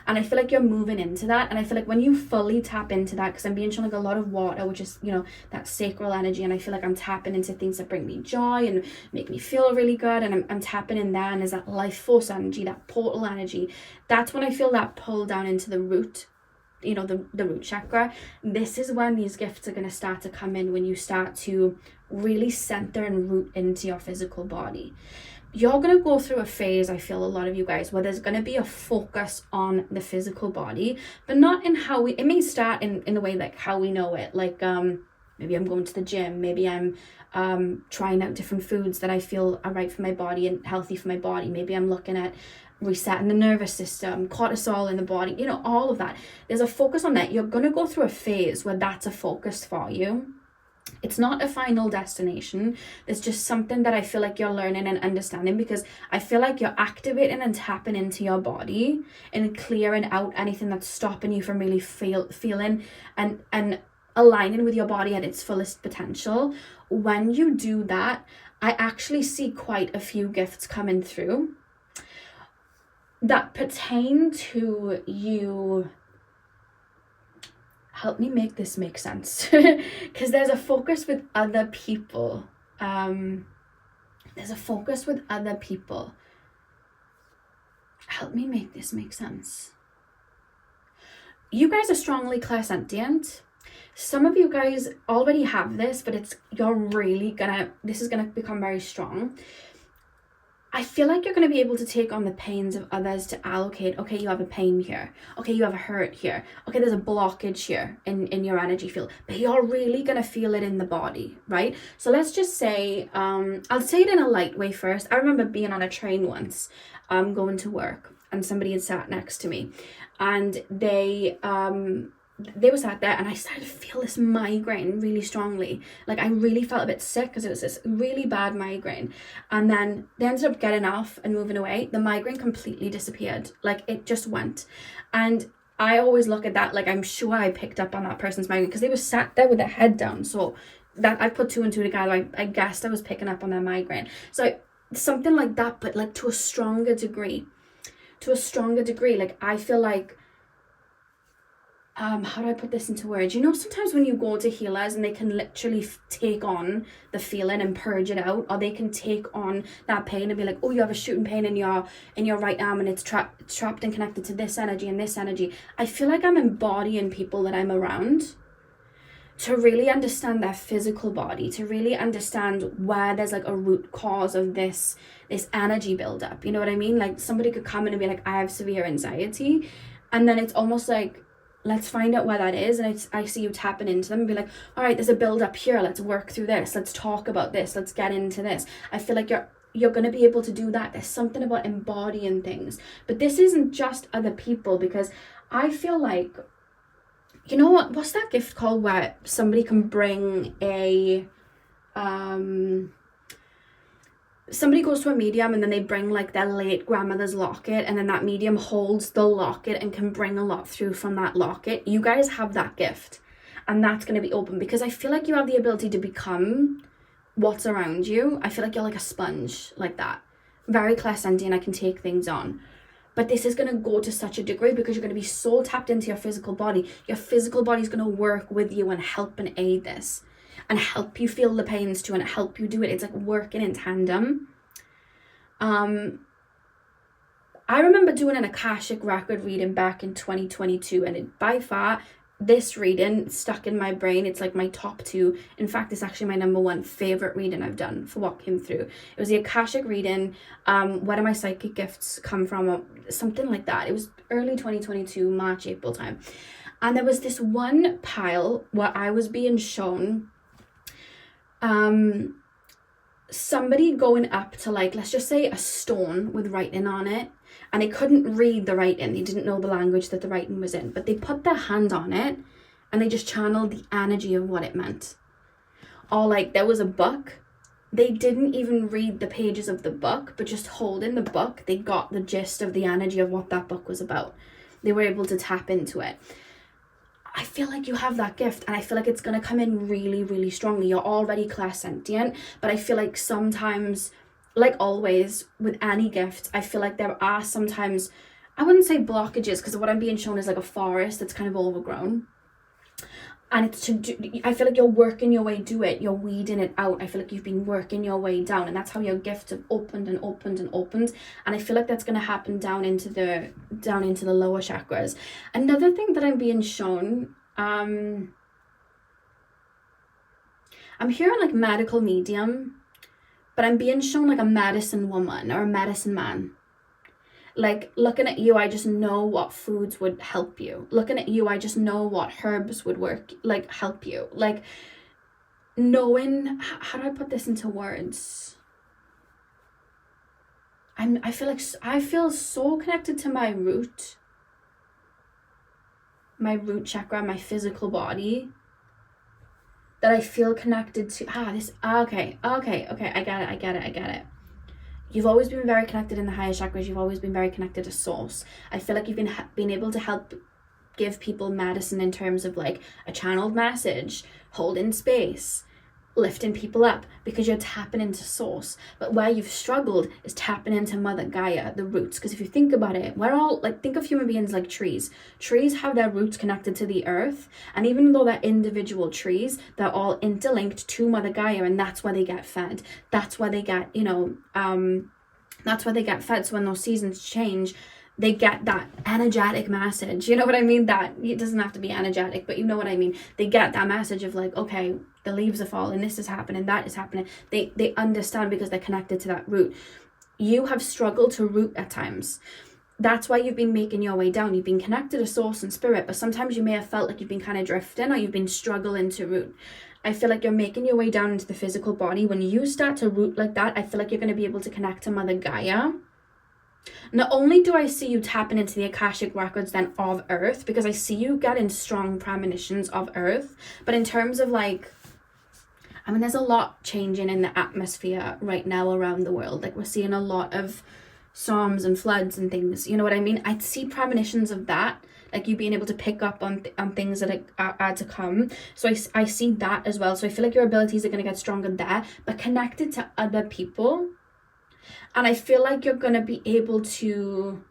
and I feel like you're moving into that. And I feel like when you fully tap into that, because I'm being shown like a lot of water, which is, you know, that sacral energy, and I feel like I'm tapping into things that bring me joy and make me feel really good, and I'm tapping in there, and there's that life force energy, that portal energy. That's when I feel that pull down into the root, you know, the root chakra. This is when these gifts are going to start to come in, when you start to really center and root into your physical body. You're going to go through a phase, I feel, a lot of you guys, where there's going to be a focus on the physical body, but not in how it may start in the way like how we know it, like maybe I'm going to the gym, maybe I'm trying out different foods that I feel are right for my body and healthy for my body, maybe I'm looking at resetting the nervous system, cortisol in the body, you know, all of that. There's a focus on that. You're going to go through a phase where that's a focus for you. It's not a final destination. It's just something that I feel like you're learning and understanding, because I feel like you're activating and tapping into your body and clearing out anything that's stopping you from really feeling and aligning with your body at its fullest potential. When you do that, I actually see quite a few gifts coming through that pertain to you. Help me make this make sense. Because there's a focus with other people. There's a focus with other people. Help me make this make sense. You guys are strongly clairsentient. Some of you guys already have this, but this is gonna become very strong. I feel like you're going to be able to take on the pains of others to allocate, okay, you have a pain here. Okay, you have a hurt here. Okay, there's a blockage here in your energy field. But you're really going to feel it in the body, right? So let's just say, I'll say it in a light way first. I remember being on a train once, going to work, and somebody had sat next to me. And they were sat there, and I started to feel this migraine really strongly. Like, I really felt a bit sick because it was this really bad migraine. And then they ended up getting off and moving away. The migraine completely disappeared. Like, it just went. And I always look at that like, I'm sure I picked up on that person's migraine because they were sat there with their head down. So that I put two and two together. I guessed I was picking up on their migraine. So something like that, but like to a stronger degree. Like, I feel like, how do I put this into words? You know, sometimes when you go to healers and they can literally take on the feeling and purge it out, or they can take on that pain and be like, oh, you have a shooting pain in your right arm, and it's trapped and connected to this energy and this energy. I feel like I'm embodying people that I'm around to really understand their physical body, to really understand where there's like a root cause of this energy buildup. You know what I mean? Like, somebody could come in and be like, I have severe anxiety, and then it's almost like, let's find out where that is. And I see you tapping into them and be like, all right, there's a build up here. Let's work through this. Let's talk about this. Let's get into this. I feel like you're going to be able to do that. There's something about embodying things. But this isn't just other people, because I feel like, you know what? What's that gift called where somebody can bring somebody goes to a medium and then they bring like their late grandmother's locket, and then that medium holds the locket and can bring a lot through from that locket. You guys have that gift, and that's going to be open, because I feel like you have the ability to become what's around you. I feel like you're like a sponge, like that. Very clairsentient, I can take things on. But this is going to go to such a degree because you're going to be so tapped into your physical body. Your physical body is going to work with you and help and aid this, and help you feel the pains too, and help you do it. It's like working in tandem. I remember doing an Akashic record reading back in 2022, and it, by far, this reading stuck in my brain. It's like my top two. In fact, it's actually my number one favorite reading I've done for what came through. It was the Akashic reading, where do my psychic gifts come from, or something like that. It was early 2022, March, April time. And there was this one pile where I was being shown somebody going up to, like, let's just say a stone with writing on it, and they couldn't read the writing. They didn't know the language that the writing was in, but they put their hand on it and they just channeled the energy of what it meant. Or like, there was a book, they didn't even read the pages of the book, but just holding the book, they got the gist of the energy of what that book was about. They were able to tap into it. I feel like you have that gift, and I feel like it's going to come in really, really strongly. You're already clairsentient, but I feel like sometimes, like always, with any gift, I feel like there are sometimes, I wouldn't say blockages, because what I'm being shown is like a forest that's kind of overgrown. And it's to do, I feel like you're working your way to it. You're weeding it out. I feel like you've been working your way down, and that's how your gifts have opened and opened and opened. And I feel like that's going to happen down into the lower chakras. Another thing that I'm being shown, I'm hearing like medical medium, but I'm being shown like a medicine woman or a medicine man. Like, looking at you, I just know what foods would help you. Looking at you, I just know what herbs would work, like, help you. Like, knowing, how do I put this into words? I feel so connected to my root chakra, my physical body, that I feel connected to. Okay, I get it. You've always been very connected in the higher chakras. You've always been very connected to source. I feel like you've been able to help give people medicine in terms of like a channeled message, holding space, lifting people up, because you're tapping into source. But where you've struggled is tapping into Mother Gaia, the roots. Because if you think about it, we're all like, think of human beings like trees. Trees have their roots connected to the earth, and even though they're individual trees, they're all interlinked to Mother Gaia, and that's where they get fed. That's where they get, that's where they get fed. So when those seasons change, they get that energetic message. You know what I mean? That it doesn't have to be energetic, but you know what I mean? They get that message of like, okay, the leaves are falling, this is happening, that is happening. They understand because they're connected to that root. You have struggled to root at times. That's why you've been making your way down. You've been connected to source and spirit, but sometimes you may have felt like you've been kind of drifting, or you've been struggling to root. I feel like you're making your way down into the physical body. When you start to root like that, I feel like you're going to be able to connect to Mother Gaia. Not only do I see you tapping into the Akashic records then of Earth, because I see you getting strong premonitions of Earth, but in terms of like, I mean, there's a lot changing in the atmosphere right now around the world. Like, we're seeing a lot of storms and floods and things, you know what I mean? I see premonitions of that, like you being able to pick up on things that are to come. So I see that as well. So I feel like your abilities are going to get stronger there, but connected to other people. And I feel like you're going to be able to,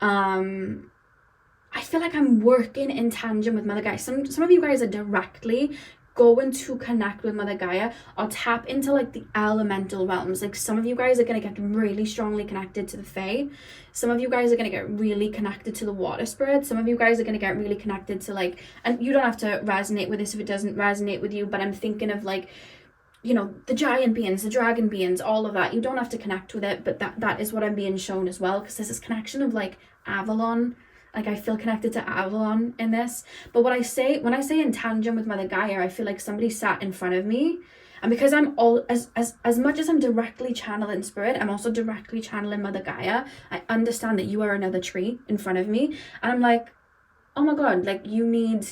I feel like I'm working in tandem with Mother Gaia. Some of you guys are directly going to connect with Mother Gaia or tap into like the elemental realms. Like, some of you guys are going to get really strongly connected to the Fae. Some of you guys are going to get really connected to the water spirits. Some of you guys are going to get really connected to like, and you don't have to resonate with this if it doesn't resonate with you, but I'm thinking of like, you know, the giant beings, the dragon beings, all of that. You don't have to connect with it, but that is what I'm being shown as well, because there's this connection of like Avalon. Like, I feel connected to Avalon in this. But when I say in tandem with Mother Gaia, I feel like somebody sat in front of me. And because I'm all, as much as I'm directly channeling spirit, I'm also directly channeling Mother Gaia. I understand that you are another tree in front of me. And I'm like, oh my God, like you need,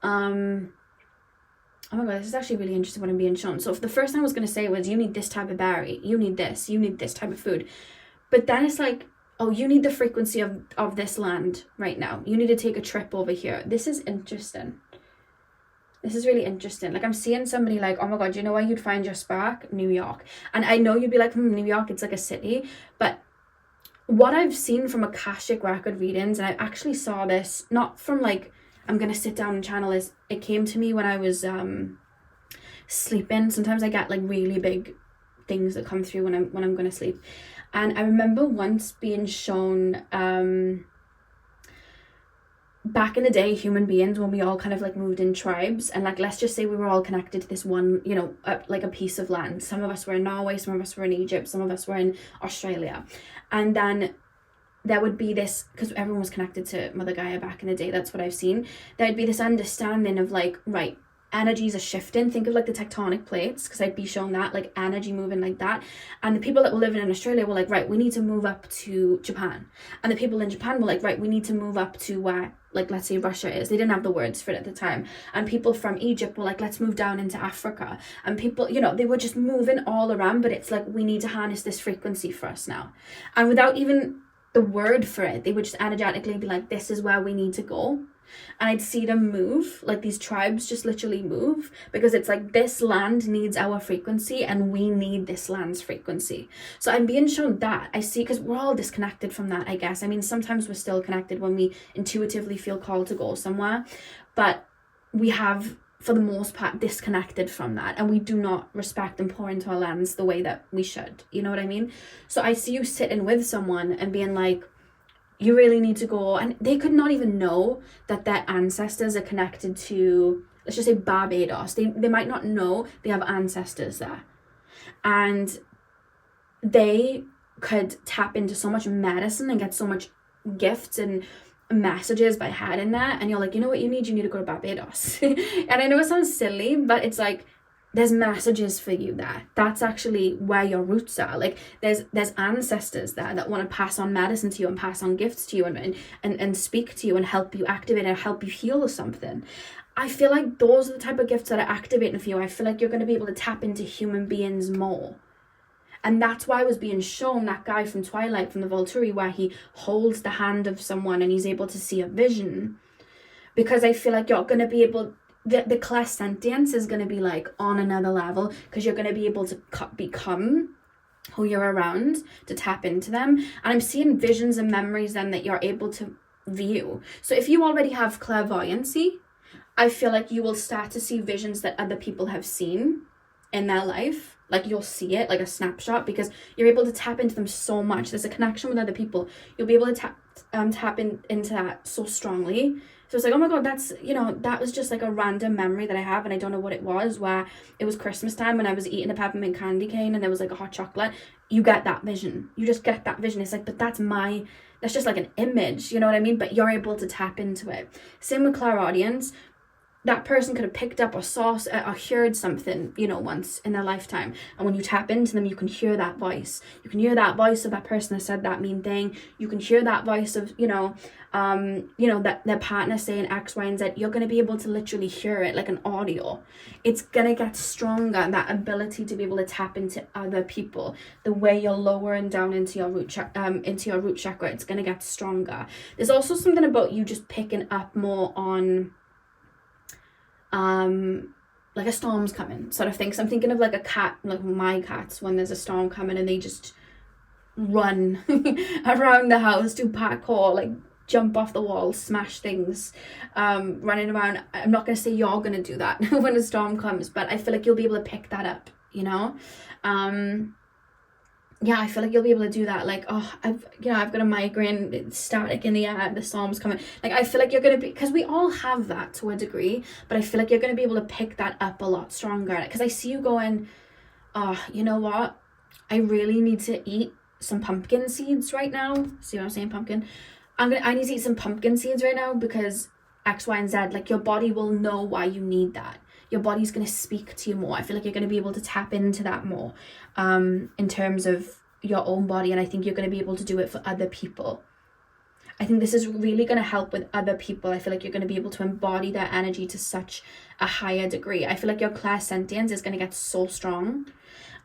oh my God, this is actually really interesting what I'm being shown. So if the first thing I was going to say was, you need this type of berry, you need this type of food. But then it's like, oh, you need the frequency of this land right now. You need to take a trip over here. This is interesting. This is really interesting. Like, I'm seeing somebody like, oh my God, you know where you'd find your spark? New York. And I know you'd be like, New York, it's like a city. But what I've seen from Akashic record readings, and I actually saw this, not from like, I'm going to sit down and channel this. It came to me when I was sleeping. Sometimes I get like really big things that come through when I'm going to sleep. And I remember once being shown, back in the day, human beings, when we all kind of like moved in tribes, and like, let's just say we were all connected to this one, you know, like a piece of land. Some of us were in Norway, some of us were in Egypt, some of us were in Australia. And then there would be this, because everyone was connected to Mother Gaia back in the day, that's what I've seen. There'd be this understanding of like, right, energies are shifting. Think of like the tectonic plates, because I'd be shown that, like energy moving like that. And the people that were living in Australia were like, right, we need to move up to Japan. And the people in Japan were like, right, we need to move up to where, like, let's say Russia is. They didn't have the words for it at the time. And people from Egypt were like, let's move down into Africa. And people, you know, they were just moving all around, but it's like, we need to harness this frequency for us now. And without even the word for it, they would just energetically be like, this is where we need to go. And I'd see them move, like these tribes just literally move, because it's like, this land needs our frequency and we need this land's frequency. So I'm being shown that. I see, because we're all disconnected from that, I guess. I mean, sometimes we're still connected when we intuitively feel called to go somewhere, but we have, for the most part, disconnected from that, and we do not respect and pour into our lands the way that we should. You know what I mean? So I see you sitting with someone and being like, you really need to go, and they could not even know that their ancestors are connected to, let's just say, Barbados. They might not know they have ancestors there, and they could tap into so much medicine and get so much gifts and messages by heading there. And you're like, you know what you need to go to Barbados. And I know it sounds silly, but it's like, there's messages for you there. That's actually where your roots are. Like there's ancestors there that want to pass on medicine to you and pass on gifts to you and speak to you and help you activate and help you heal something. I feel like those are the type of gifts that are activating for you. I feel like you're going to be able to tap into human beings more. And that's why I was being shown that guy from Twilight, from the Volturi, where he holds the hand of someone and he's able to see a vision. Because I feel like you're going to be able, the clairsentience is going to be like on another level, because you're going to be able to become who you're around, to tap into them. And I'm seeing visions and memories then that you're able to view. So if you already have clairvoyancy, I feel like you will start to see visions that other people have seen in their life. Like you'll see it like a snapshot, because you're able to tap into them so much. There's a connection with other people. You'll be able to tap into that so strongly. So it's like, oh my God, that's, that was just like a random memory that I have, and I don't know what it was, where it was Christmas time and I was eating a peppermint candy cane and there was like a hot chocolate. You get that vision. You just get that vision. It's like, but that's just like an image, you know what I mean? But you're able to tap into it. Same with clairaudience. That person could have picked up or saw or heard something, once in their lifetime. And when you tap into them, you can hear that voice. You can hear that voice of that person that said that mean thing. You can hear that voice of, that their partner saying X, Y, and Z. You're going to be able to literally hear it like an audio. It's going to get stronger, that ability to be able to tap into other people. The way you're lowering down into your root chakra, it's going to get stronger. There's also something about you just picking up more on like a storm's coming sort of thing. So I'm thinking of like a cat, like my cats, when there's a storm coming and they just run around the house, do parkour, like jump off the wall, smash things, running around. I'm not going to say you're going to do that when a storm comes, but I feel like you'll be able to pick that up, I feel like you'll be able to do that. Like, I've got a migraine, it's static in the air, the storm's coming. Like, I feel like you're going to be, because we all have that to a degree, but I feel like you're going to be able to pick that up a lot stronger. Because I see you going, you know what? I really need to eat some pumpkin seeds right now. See what I'm saying, pumpkin? I need to eat some pumpkin seeds right now because X, Y, and Z. Like, your body will know why you need that. Your body's going to speak to you more. I feel like you're going to be able to tap into that more in terms of your own body. And I think you're going to be able to do it for other people. I think this is really going to help with other people. I feel like you're going to be able to embody their energy to such a higher degree. I feel like your clairsentience is going to get so strong.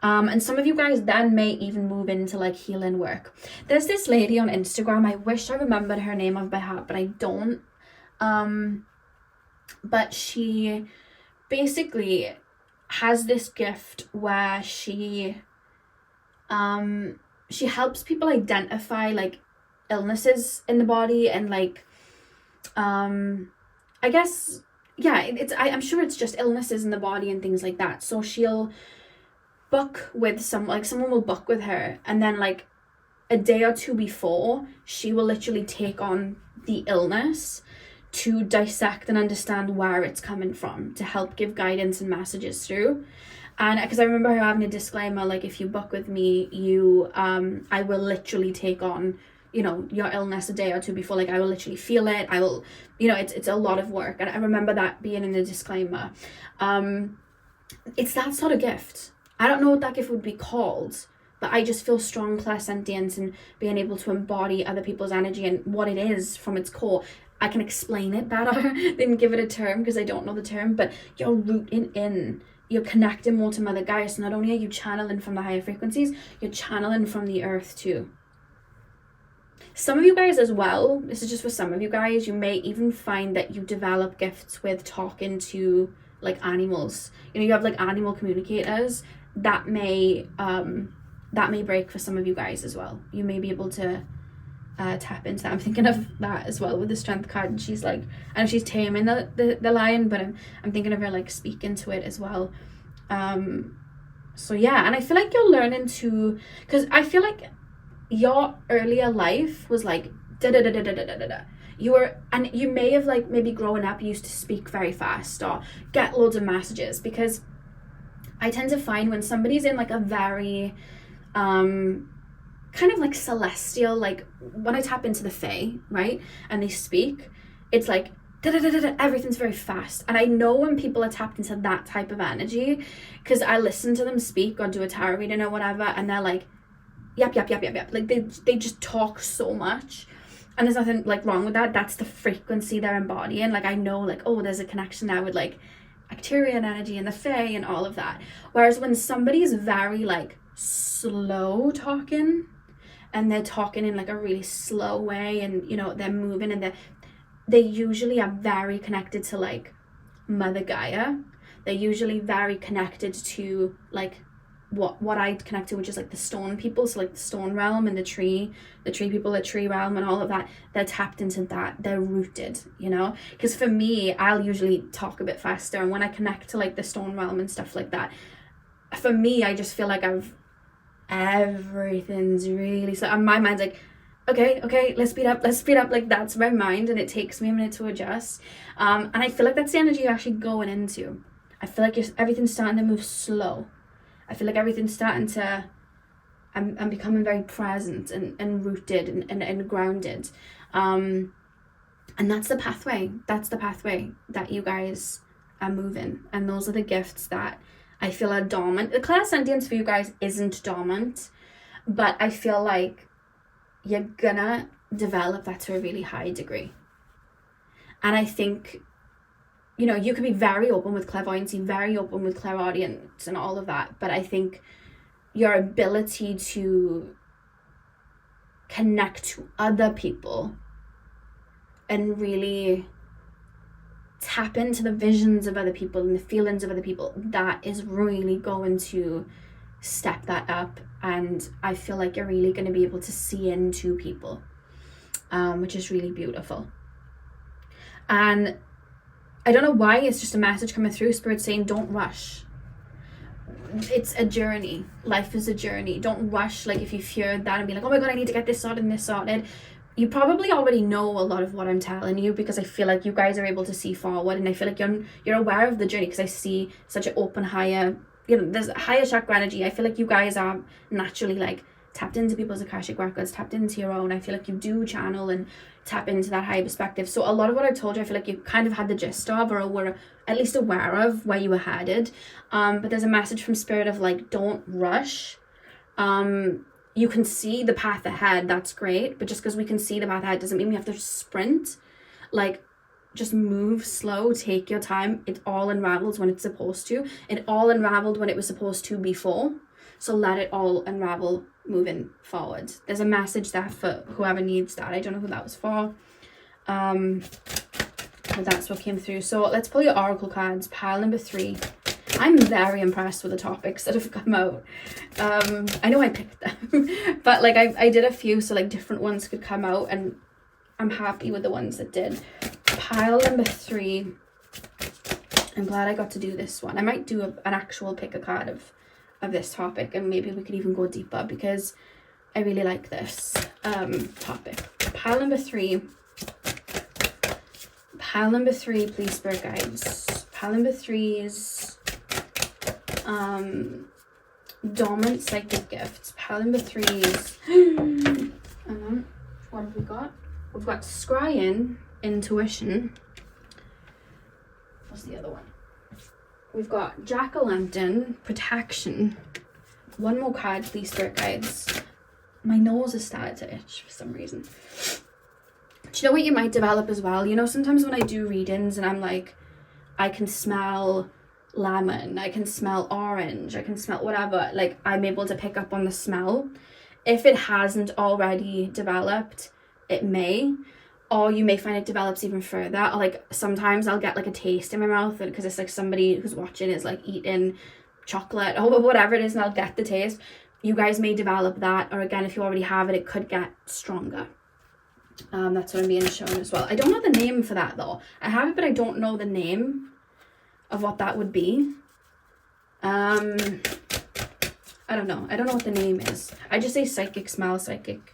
And some of you guys then may even move into like healing work. There's this lady on Instagram. I wish I remembered her name off by heart, but I don't. But she basically has this gift where she helps people identify like illnesses in the body and like I'm sure it's just illnesses in the body and things like that. So she'll book with someone will book with her, and then like a day or two before, she will literally take on the illness to dissect and understand where it's coming from, to help give guidance and messages through. And because I remember her having a disclaimer, like, if you book with me, I will literally take on, your illness a day or two before. Like, I will literally feel it. I will, it's a lot of work. And I remember that being in the disclaimer. It's that sort of gift. I don't know what that gift would be called, but I just feel strong clairsentience and being able to embody other people's energy and what it is from its core. I can explain it better than give it a term because I don't know the term, but you're rooting in, you're connecting more to Mother Gaia. So not only are you channeling from the higher frequencies, you're channeling from the earth too. Some of you guys as well, this is just for some of you guys, you may even find that you develop gifts with talking to like animals. You have like animal communicators. That may break for some of you guys as well. You may be able to tap into that. I'm thinking of that as well with the strength card, and she's like, I know she's taming the lion, but I'm thinking of her like speaking to it as well. So yeah, and I feel like you're learning to, because I feel like your earlier life was like you may have like maybe growing up used to speak very fast or get loads of messages, because I tend to find when somebody's in like a very kind of like celestial, like when I tap into the Fae, right, and they speak, it's like everything's very fast. And I know when people are tapped into that type of energy, because I listen to them speak or do a tarot reading or whatever, and they're like, yep. Like they just talk so much. And there's nothing like wrong with that. That's the frequency they're embodying. Like I know like, oh, there's a connection now with like Arcturian energy and the Fae and all of that. Whereas when somebody's very like slow talking, and they're talking in like a really slow way, and you know they're moving, and they usually are very connected to like Mother Gaia. They're usually very connected to like what I connect to, which is like the stone people, so like the stone realm and the tree people, the tree realm and all of that. They're tapped into that. They're rooted, you know, because for me, I'll usually talk a bit faster, and when I connect to like the stone realm and stuff like that, for me, I just feel like everything's really slow, and my mind's like, okay, let's speed up, like that's my mind, and it takes me a minute to adjust. And I feel like that's the energy you're actually going into. I feel like everything's starting to move slow. I feel like everything's starting to, I'm becoming very present and rooted and grounded. And that's the pathway. That's the pathway that you guys are moving. And those are the gifts that I feel are dormant. The clairsentience for you guys isn't dormant, but I feel like you're gonna develop that to a really high degree. And I think, you know, you could be very open with clairvoyancy, very open with clairaudience and all of that, but I think your ability to connect to other people and really tap into the visions of other people and the feelings of other people, that is really going to step that up. And I feel like you're really going to be able to see into people, which is really beautiful. And I don't know why, it's just a message coming through. Spirit saying, don't rush. It's a journey. Life is a journey. Don't rush. Like if you feared that and be like, oh my God, I need to get this sorted and this sorted. You probably already know a lot of what I'm telling you, because I feel like you guys are able to see forward, and I feel like you're aware of the journey, because I see such an open, higher, you know, there's a higher chakra energy. I feel like you guys are naturally like tapped into people's Akashic records, tapped into your own. I feel like you do channel and tap into that higher perspective. So a lot of what I've told you, I feel like you kind of had the gist of, or were at least aware of where you were headed. But there's a message from Spirit of like, don't rush. You can see the path ahead, that's great, but just because we can see the path ahead doesn't mean we have to sprint. Like, just move slow, take your time. It all unravels when it's supposed to. It all unraveled when it was supposed to before. So let it all unravel moving forward. There's a message there for whoever needs that. I don't know who that was for. But that's what came through. So let's pull your oracle cards, pile number 3. I'm very impressed with the topics that have come out. I know I picked them, but like I did a few, so like different ones could come out, and I'm happy with the ones that did. Pile number 3. I'm glad I got to do this one. I might do an actual pick a card of this topic, and maybe we could even go deeper, because I really like this topic. Pile number 3. Pile number 3, please, Spirit Guides. Pile number 3 is dormant psychic gifts. Pile number 3 is what have we got? We've got scrying, intuition. What's the other one? We've got jack-o'-lantern, protection. One more card, please, Spirit Guides. My nose has started to itch for some reason. Do you know what you might develop as well? You know, sometimes when I do readings and I'm like, I can smell lemon, I can smell orange, I can smell whatever, like I'm able to pick up on the smell. If it hasn't already developed, it may, or you may find it develops even further. Or like sometimes I'll get like a taste in my mouth, because it's like somebody who's watching is like eating chocolate or whatever it is, and I'll get the taste. You guys may develop that, or again, if you already have it, it could get stronger. That's what I'm being shown as well. I don't know the name for that though. I have it, but I don't know the name of what that would be. I don't know what the name is. I just say psychic smell, psychic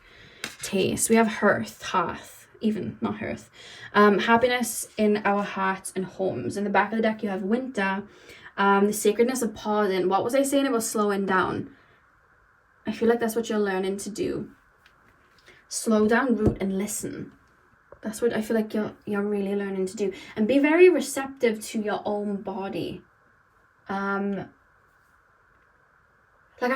taste. We have hearth, even not hearth. Happiness in our hearts and homes. In the back of the deck you have winter, the sacredness of pausing. What was I saying about slowing down? I feel like that's what you're learning to do. Slow down, root, and listen. That's what I feel like you're really learning to do. And be very receptive to your own body. Like,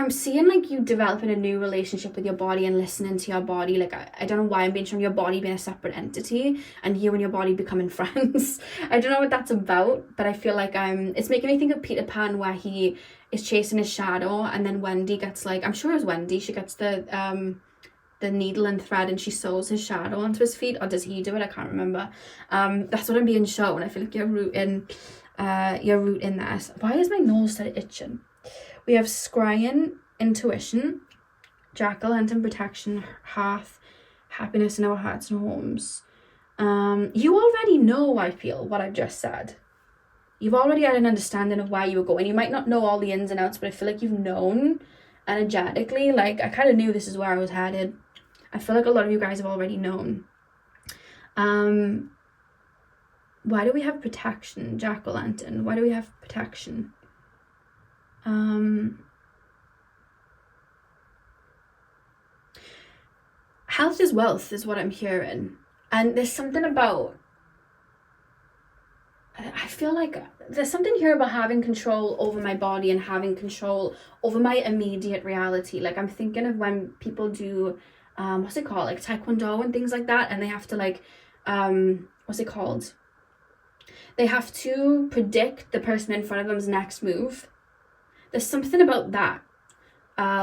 I'm seeing, like, you developing a new relationship with your body and listening to your body. Like, I don't know why I'm being shown your body being a separate entity and you and your body becoming friends. I don't know what that's about, but I feel like it's making me think of Peter Pan, where he is chasing his shadow, and then Wendy gets, like, I'm sure it was Wendy, she gets the needle and thread and she sews his shadow onto his feet, or does he do it? I can't remember. That's what I'm being shown. I feel like you're rooting that. Why is my nose started itching? We have scrying, intuition, jack-o'-lantern, protection, hearth, happiness in our hearts and homes. You already know, I feel, what I've just said. You've already had an understanding of where you were going. You might not know all the ins and outs, but I feel like you've known energetically. Like, I kind of knew this is where I was headed. I feel like a lot of you guys have already known. Why do we have protection, jack-o'-lantern? Why do we have protection? Health is wealth is what I'm hearing. And there's something about, I feel like there's something here about having control over my body and having control over my immediate reality. Like, I'm thinking of when people do, what's it called? Like Taekwondo and things like that. And they have to, like, what's it called? They have to predict the person in front of them's next move. There's something about that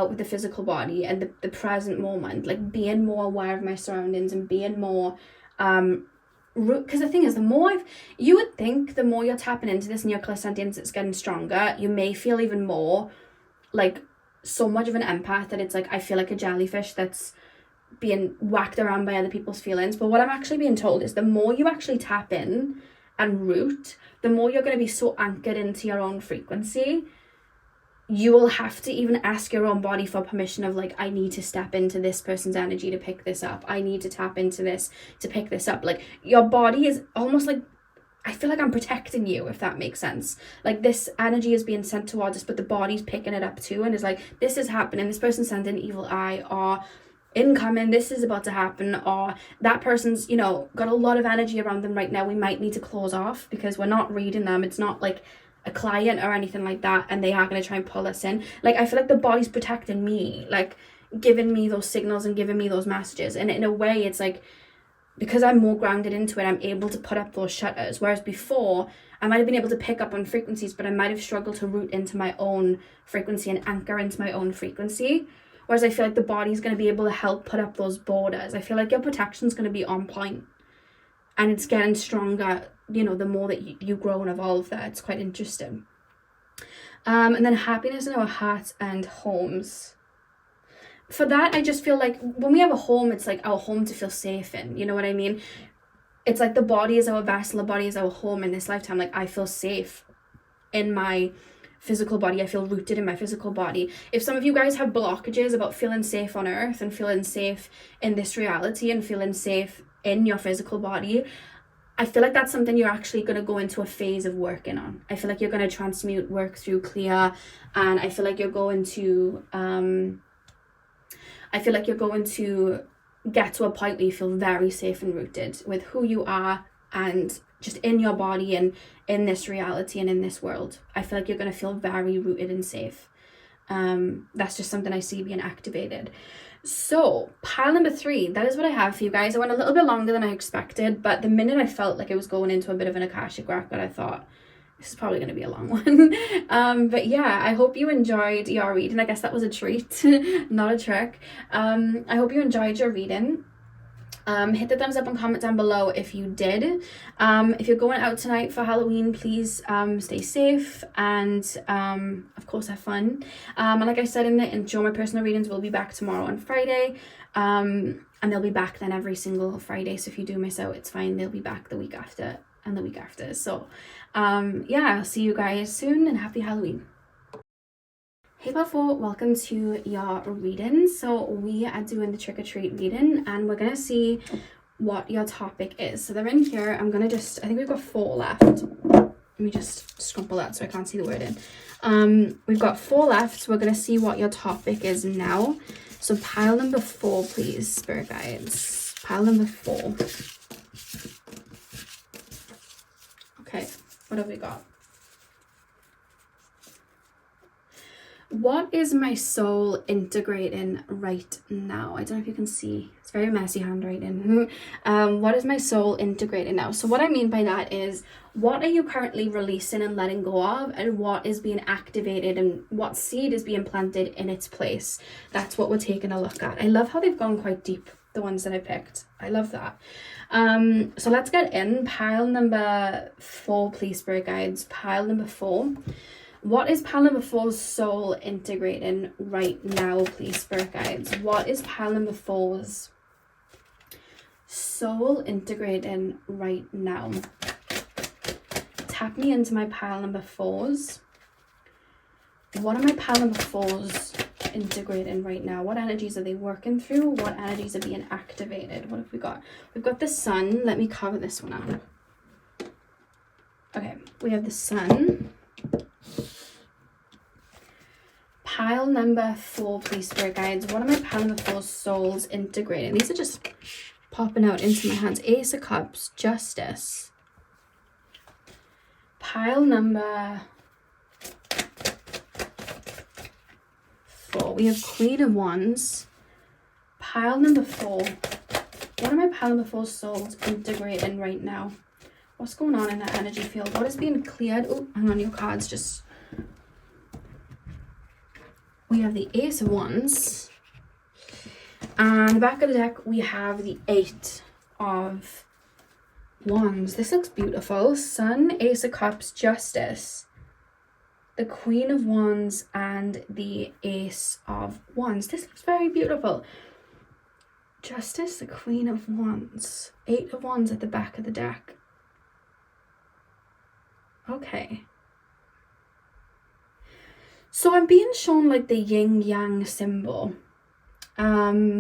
with the physical body and the present moment, like being more aware of my surroundings and being more because the thing is, you would think the more you're tapping into this and your clairsentience, it's getting stronger. You may feel even more like so much of an empath that it's like, I feel like a jellyfish that's being whacked around by other people's feelings. But what I'm actually being told is the more you actually tap in and root, the more you're going to be so anchored into your own frequency. You will have to even ask your own body for permission of, like, I need to step into this person's energy to pick this up. I need to tap into this to pick this up. Like, your body is almost like, I feel like I'm protecting you, if that makes sense. Like, this energy is being sent towards us, but the body's picking it up too and is like, this is happening. This person's sending an evil eye, or incoming, this is about to happen, or that person's, you know, got a lot of energy around them right now. We might need to close off because we're not reading them. It's not like a client or anything like that, and they are going to try and pull us in. Like, I feel like the body's protecting me, like giving me those signals and giving me those messages. And in a way, it's like, because I'm more grounded into it, I'm able to put up those shutters. Whereas before, I might have been able to pick up on frequencies, but I might have struggled to root into my own frequency and anchor into my own frequency. Whereas I feel like the body's going to be able to help put up those borders. I feel like your protection's going to be on point. And it's getting stronger, you know, the more that you grow and evolve there. It's quite interesting. And then happiness in our hearts and homes. For that, I just feel like when we have a home, it's like our home to feel safe in. You know what I mean? It's like the body is our vessel, the body is our home in this lifetime. Like, I feel safe in my physical body. I feel rooted in my physical body. If some of you guys have blockages about feeling safe on earth and feeling safe in this reality and feeling safe in your physical body, I feel like that's something you're actually going to go into a phase of working on. I feel like you're going to transmute, work through, clear, and I feel like you're going to get to a point where you feel very safe and rooted with who you are and just in your body and in this reality and in this world. I feel like you're going to feel very rooted and safe. That's just something I see being activated. So pile number 3, that is what I have for you guys. I went a little bit longer than I expected, but the minute I felt like it was going into a bit of an Akashic record, I thought this is probably going to be a long one. But yeah, I hope you enjoyed your reading. I guess that was a treat, not a trick. I hope you enjoyed your reading. Hit the thumbs up and comment down below if you did. If you're going out tonight for Halloween, please stay safe and of course have fun. And like I said in the intro, my personal readings will be back tomorrow on Friday, and they'll be back then every single Friday. So if you do miss out, it's fine. They'll be back the week after and the week after. So yeah, I'll see you guys soon and happy Halloween. Hey Buffo, welcome to your reading. So we are doing the trick-or-treat reading and we're gonna see what your topic is. So they're in here. I'm gonna I think we've got 4 left. Let me just scrumple that so I can't see the word in. We've got 4 left, so we're gonna see what your topic is now. So pile number 4, please, spirit guides. Pile number 4. What have we got? What is my soul integrating right now? I don't know if you can see. It's very messy handwriting. What is my soul integrating now? So what I mean by that is, what are you currently releasing and letting go of, and what is being activated, and what seed is being planted in its place? That's what we're taking a look at. I love how they've gone quite deep, the ones that I picked. I love that. So let's get in. Pile number 4, please, spirit guides. Pile number 4. What is pile number 4's soul integrating right now, please, spirit guides? What is pile number 4's soul integrating right now? Tap me into my pile number 4's. What are my pile number 4's integrating right now? What energies are they working through? What energies are being activated? What have we got? We've got the sun. Let me cover this one up. Okay, we have the sun. Pile number 4, please, spirit guides. What are my pile number 4 souls integrating? These are just popping out into my hands. Ace of Cups, Justice. Pile number 4. We have Queen of Wands. Pile number 4. What are my pile number 4 souls integrating right now? What's going on in that energy field? What is being cleared? Oh, hang on, your cards just... We have the Ace of Wands, and the back of the deck we have the 8 of Wands. This looks beautiful. Sun, Ace of Cups, Justice, the Queen of Wands, and the Ace of Wands. This looks very beautiful. Justice, the Queen of Wands, 8 of Wands at the back of the deck. Okay. So I'm being shown like the yin yang symbol. Okay,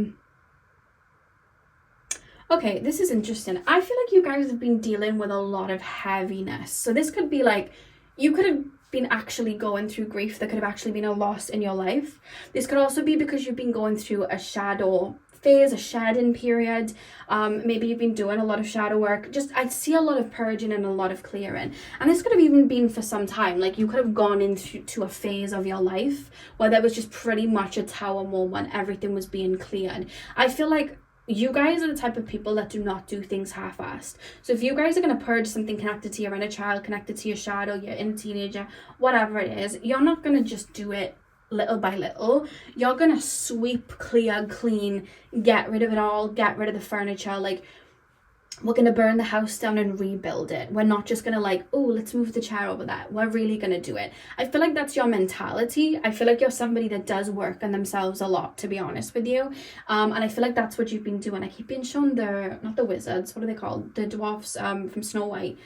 this is interesting. I feel like you guys have been dealing with a lot of heaviness. So this could be like, you could have been actually going through grief. There could have actually been a loss in your life. This could also be because you've been going through a shadow phase, a shedding period. Maybe you've been doing a lot of shadow work. Just, I see a lot of purging and a lot of clearing. And this could have even been for some time. Like you could have gone into a phase of your life where there was just pretty much a tower moment. Everything was being cleared. I feel like you guys are the type of people that do not do things half-assed. So if you guys are going to purge something connected to your inner child, connected to your shadow, your inner teenager, whatever it is, you're not going to just do it little by little. You're gonna sweep, clear, clean, get rid of it all, get rid of the furniture. Like, we're gonna burn the house down and rebuild it. We're not just gonna like, oh, let's move the chair over there. We're really gonna do it. I feel like that's your mentality. I feel like you're somebody that does work on themselves a lot, to be honest with you. And I feel like that's what you've been doing. I keep being shown not the wizards, what are they called, the dwarfs from Snow White,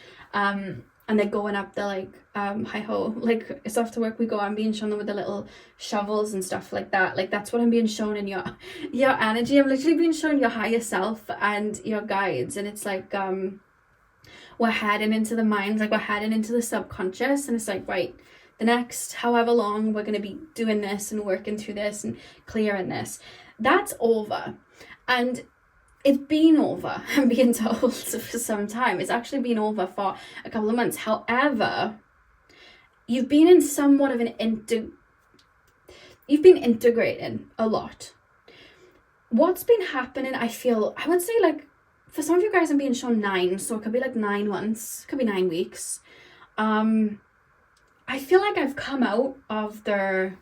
and they're going up, they're like, hi ho, like, it's off to work we go. I'm being shown them with the little shovels and stuff like that. Like, that's what I'm being shown in your energy. I'm literally being shown your higher self and your guides. And it's like, we're heading into the mind, like we're heading into the subconscious. And it's like, right, the next however long we're going to be doing this and working through this and clearing this. That's over. And it's been over, I'm being told, for some time. It's actually been over for a couple of months. However, you've been in somewhat of you've been integrating a lot. What's been happening, I would say, like, for some of you guys I'm being shown 9, so it could be like 9 months, could be 9 weeks. I feel like I've come out of the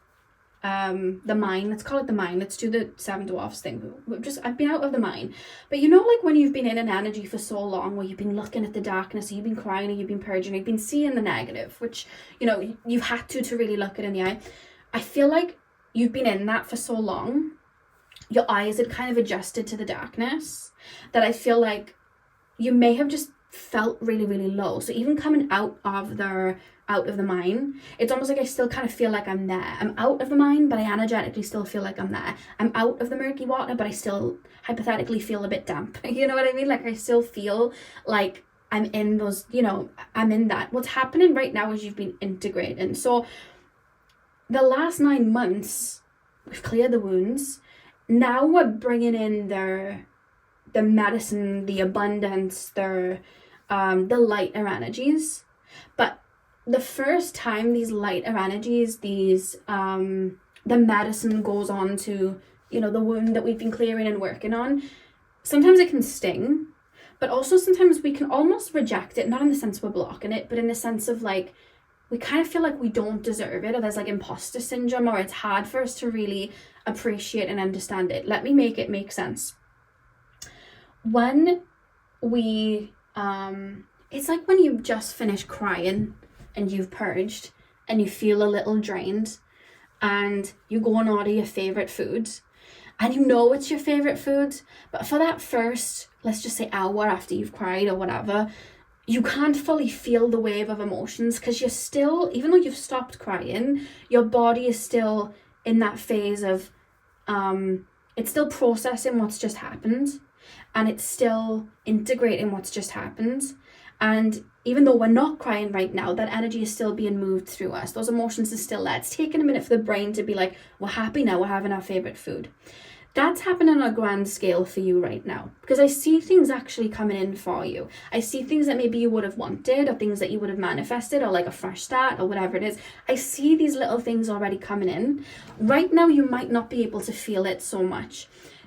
mine. Let's call it the mine. Let's do the 7 dwarfs thing. I've been out of the mine. But you know, like when you've been in an energy for so long where you've been looking at the darkness, or you've been crying, or you've been purging, or you've been seeing the negative, which, you know, you've had to really look it in the eye. I feel like you've been in that for so long, your eyes had kind of adjusted to the darkness, that I feel like you may have just felt really, really low. So even coming out of the mine, it's almost like I still kind of feel like I'm there. I'm out of the mine, but I energetically still feel like I'm there. I'm out of the murky water, but I still hypothetically feel a bit damp. You know what I mean? Like, I still feel like I'm in those, you know, I'm in that. What's happening right now is you've been integrating. So the last 9 months, we've cleared the wounds. Now we're bringing in the medicine, the abundance, the lighter energies. But the first time these lighter energies, these the medicine goes on to, you know, the wound that we've been clearing and working on, sometimes it can sting, but also sometimes we can almost reject it, not in the sense we're blocking it, but in the sense of like, we kind of feel like we don't deserve it, or there's like imposter syndrome, or it's hard for us to really appreciate and understand it. Let me make it make sense. When we, it's like when you've just finished crying and you've purged and you feel a little drained, and you go and order your favorite foods, and you know it's your favorite food, but for that first, let's just say hour after you've cried or whatever, you can't fully feel the wave of emotions, because you're still, even though you've stopped crying, your body is still in that phase of it's still processing what's just happened, and it's still integrating what's just happened. And even though we're not crying right now, that energy is still being moved through us. Those emotions are still there. It's taking a minute for the brain to be like, we're happy now, we're having our favorite food. That's happening on a grand scale for you right now, because I see things actually coming in for you. I see things that maybe you would have wanted, or things that you would have manifested, or like a fresh start, or whatever it is. I see these little things already coming in. Right now, you might not be able to feel it so much.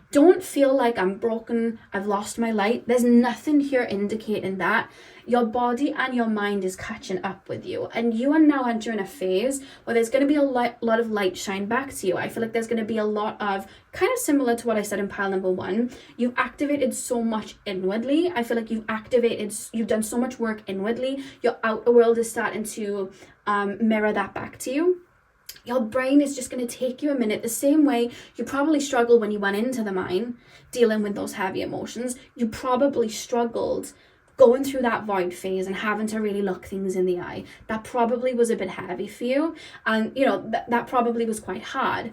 Don't feel like I'm broken, I've lost my light. There's nothing here indicating that. Your body and your mind is catching up with you, and you are now entering a phase where there's going to be a lot of light shine back to you. I feel like there's going to be a lot of, kind of similar to what I said in pile number 1, you've activated so much inwardly. I feel like you've done so much work inwardly. Your outer world is starting to mirror that back to you. Your brain is just going to take you a minute. The same way you probably struggled when you went into the mine dealing with those heavy emotions. You probably struggled going through that void phase and having to really look things in the eye. That probably was a bit heavy for you. And, you know, that probably was quite hard.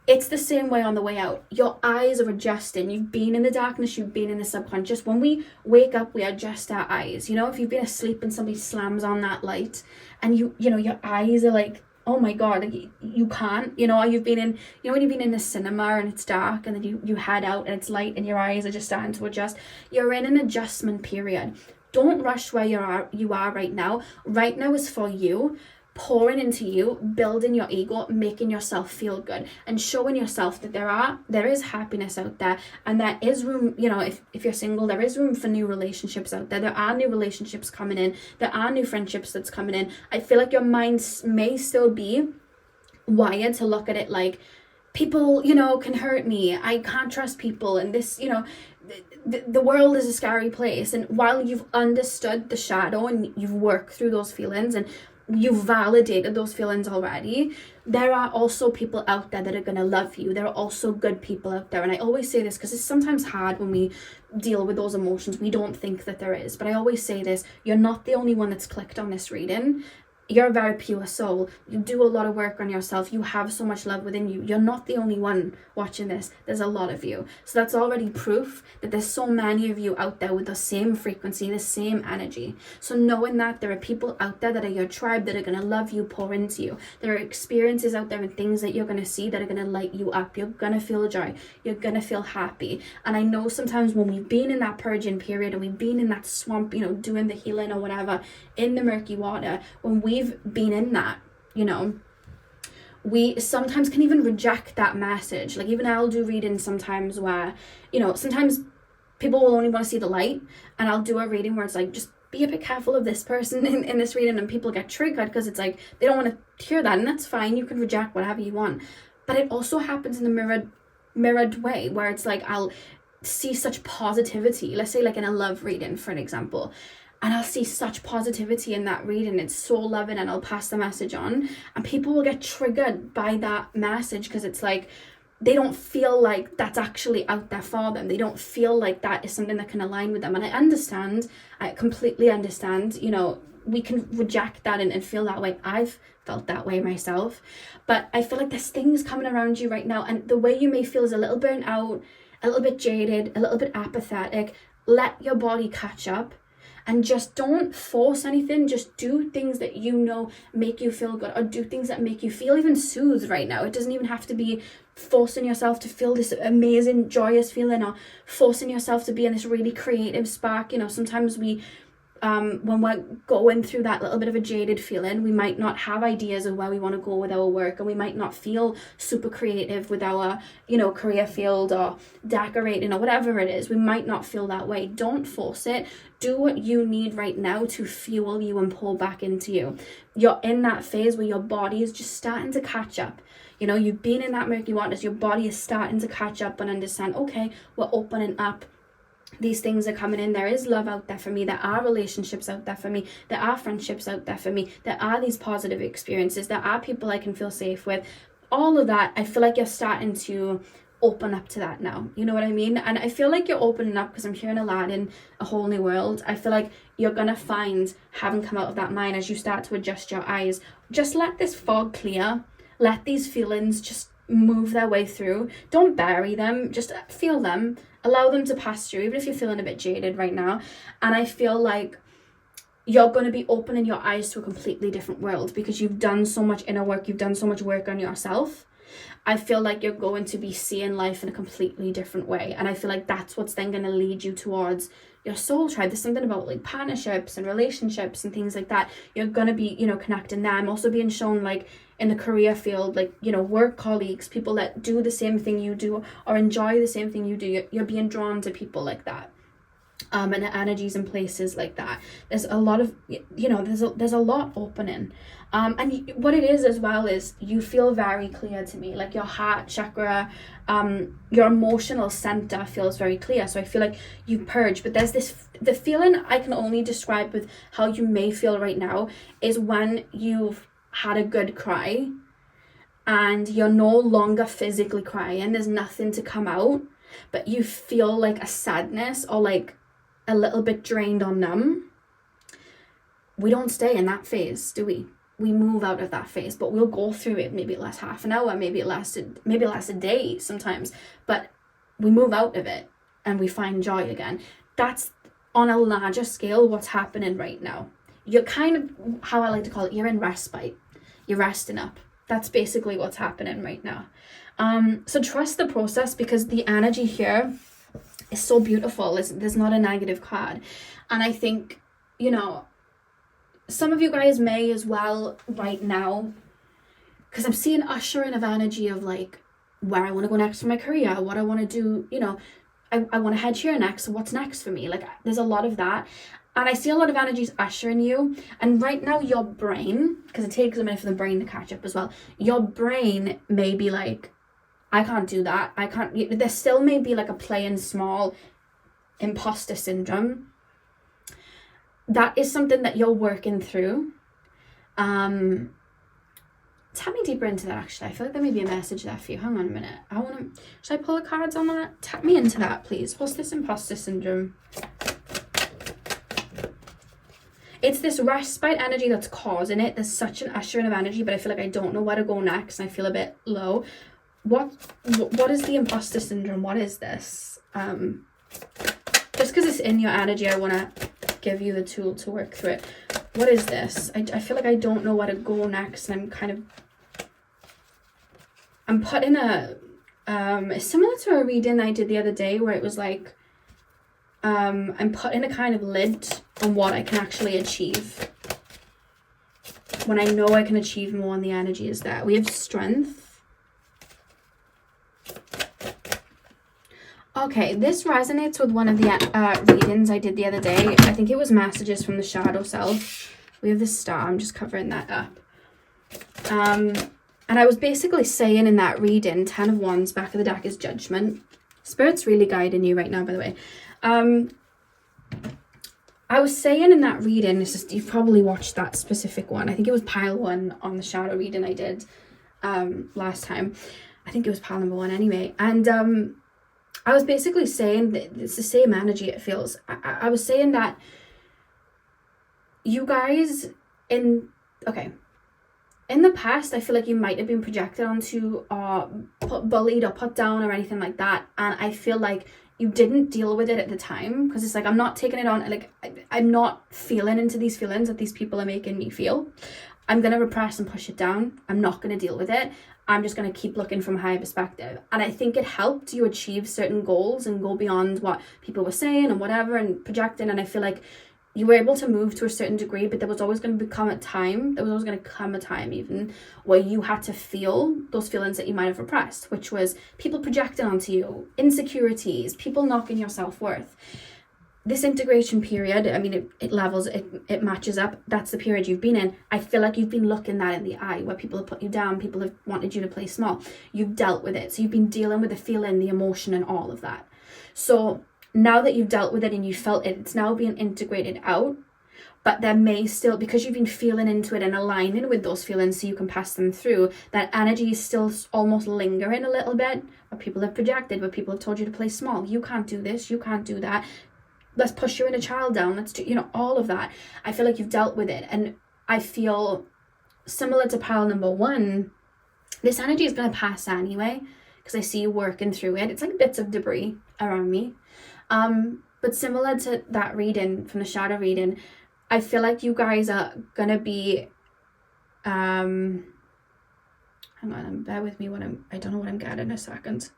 It's the same way on the way out. Your eyes are adjusting. You've been in the darkness, you've been in the subconscious. When we wake up, we adjust our eyes. You know, if you've been asleep and somebody slams on that light and you know, your eyes are like, oh my God, like you can't, you know, you've been in, you know, when you've been in the cinema and it's dark and then you head out and it's light and your eyes are just starting to adjust. You're in an adjustment period. Don't rush where you are right now. Right now is for you, pouring into you, building your ego, making yourself feel good, and showing yourself that there is happiness out there, and there is room, you know, if you're single, there is room for new relationships out there. There are new relationships coming in. There are new friendships that's coming in. I feel like your mind may still be wired to look at it like, people, you know, can hurt me. I can't trust people, and this, you know, the world is a scary place. And while you've understood the shadow and you've worked through those feelings and you've validated those feelings already, there are also people out there that are going to love you. There are also good people out there. And I always say this because it's sometimes hard when we deal with those emotions. We don't think that there is. But I always say this, you're not the only one that's clicked on this reading. You're a very pure soul. You do a lot of work on yourself. You have so much love within you. You're not the only one watching this. There's a lot of you. So that's already proof that there's so many of you out there with the same frequency, the same energy. So knowing that there are people out there that are your tribe that are going to love you, pour into you. There are experiences out there and things that you're going to see that are going to light you up. You're going to feel joy. You're going to feel happy. And I know sometimes when we've been in that purging period and we've been in that swamp, you know, doing the healing or whatever, in the murky water, when we've been in that, you know, we sometimes can even reject that message. Like even I'll do readings sometimes where, you know, sometimes people will only want to see the light, and I'll do a reading where it's like, just be a bit careful of this person in this reading, and people get triggered because it's like they don't want to hear that, and that's fine. You can reject whatever you want. But it also happens in the mirrored way where it's like I'll see such positivity, let's say like in a love reading for an example, and I'll see such positivity in that reading. It's so loving, and I'll pass the message on, and people will get triggered by that message because it's like they don't feel like that's actually out there for them. They don't feel like that is something that can align with them. And I completely understand, you know, we can reject that and feel that way. I've felt that way myself, but I feel like there's things coming around you right now, and the way you may feel is a little burnt out, a little bit jaded, a little bit apathetic. Let your body catch up. And just don't force anything. Just do things that you know make you feel good, or do things that make you feel even soothed right now. It doesn't even have to be forcing yourself to feel this amazing, joyous feeling, or forcing yourself to be in this really creative spark. You know, sometimes we when we're going through that little bit of a jaded feeling, we might not have ideas of where we want to go with our work, and we might not feel super creative with our, you know, career field or decorating or whatever it is. We might not feel that way. Don't force it. Do what you need right now to fuel you and pull back into you. You're in that phase where your body is just starting to catch up. You know, you've been in that murky waters, your body is starting to catch up and understand, okay, we're opening up. These things are coming in. There is love out there for me. There are relationships out there for me. There are friendships out there for me. There are these positive experiences. There are people I can feel safe with. All of that, I feel like you're starting to open up to that now. You know what I mean? And I feel like you're opening up because I'm hearing Aladdin, a whole new world. I feel like you're going to find, having come out of that mind, as you start to adjust your eyes, just let this fog clear. Let these feelings just move their way through. Don't bury them. Just feel them. Allow them to pass through, even if you're feeling a bit jaded right now. And I feel like you're going to be opening your eyes to a completely different world because you've done so much inner work. You've done so much work on yourself. I feel like you're going to be seeing life in a completely different way. And I feel like that's what's then going to lead you towards your soul tribe. There's something about like partnerships and relationships and things like that. You're going to be, you know, connecting there. I'm also being shown like in the career field, like, you know, work colleagues, people that do the same thing you do or enjoy the same thing you do. You're being drawn to people like that. And energies and places like that. There's a lot of, you know, there's a lot opening. And what it is as well is you feel very clear to me, like your heart chakra, your emotional center feels very clear. So I feel like you purge, but there's the feeling I can only describe with how you may feel right now is when you've had a good cry and you're no longer physically crying. There's nothing to come out, but you feel like a sadness or like a little bit drained or numb. We don't stay in that phase, do we? We move out of that phase, but we'll go through it. Maybe it lasts half an hour, maybe it lasts a day sometimes, but we move out of it and we find joy again. That's on a larger scale what's happening right now. You're kind of, how I like to call it, you're in respite. You're resting up. That's basically what's happening right now. So trust the process because the energy here is so beautiful. There's not a negative card. And I think, you know, some of you guys may as well right now, because I'm seeing ushering of energy of like where I want to go next for my career, what I want to do, you know, I want to head here next. So what's next for me? Like there's a lot of that. And I see a lot of energies ushering you. And right now your brain, because it takes a minute for the brain to catch up as well, your brain may be like, I can't do that. I can't. There still may be like a playing small imposter syndrome. That is something that you're working through. Tap me deeper into that actually. I feel like there may be a message there for you. Hang on a minute. Should I pull the cards on that? Tap me into that, please. What's this imposter syndrome? It's this respite energy that's causing it. There's such an ushering of energy, but I feel like I don't know where to go next. And I feel a bit low. What is the imposter syndrome? What is this? Just because it's in your energy, I want to give you the tool to work through it. What is this? I feel like I don't know where to go next. And I'm put in it's similar to a reading I did the other day where it was like, I'm put in a kind of lid on what I can actually achieve. When I know I can achieve more and the energy is there. We have strength. Okay, this resonates with one of the readings I did the other day. I think it was messages from the shadow self. We have the star. I'm just covering that up. And I was basically saying in that reading, 10 of Wands, back of the deck is judgment. Spirit's really guiding you right now, by the way. I was saying in that reading, it's just, you've probably watched that specific one. I think it was pile 1 on the shadow reading I did last time. I think it was pile number 1 anyway. And I was basically saying that it's the same energy it feels. I was saying that you guys in the past, I feel like you might have been projected onto or bullied or put down or anything like that. And I feel like you didn't deal with it at the time because it's like, I'm not taking it on. Like, I'm not feeling into these feelings that these people are making me feel. I'm going to repress and push it down. I'm not going to deal with it. I'm just going to keep looking from a higher perspective. And I think it helped you achieve certain goals and go beyond what people were saying and whatever and projecting. And I feel like you were able to move to a certain degree, but there was always going to come a time even where you had to feel those feelings that you might have repressed, which was people projecting onto you, insecurities, people knocking your self-worth. This integration period, I mean, it matches up. That's the period you've been in. I feel like you've been looking that in the eye, where people have put you down, people have wanted you to play small. You've dealt with it. So you've been dealing with the feeling, the emotion, and all of that. So now that you've dealt with it and you felt it, it's now being integrated out. But there may still, because you've been feeling into it and aligning with those feelings so you can pass them through, that energy is still almost lingering a little bit. Where people have projected, where people have told you to play small. You can't do this, you can't do that. Let's push your inner child down. Let's do, all of that. I feel like you've dealt with it. And I feel similar to pile number 1, this energy is going to pass anyway, because I see you working through it. It's like bits of debris around me. But similar to that reading from the shadow reading, I feel like you guys are going to be, hang on, bear with me I don't know what I'm getting in a second.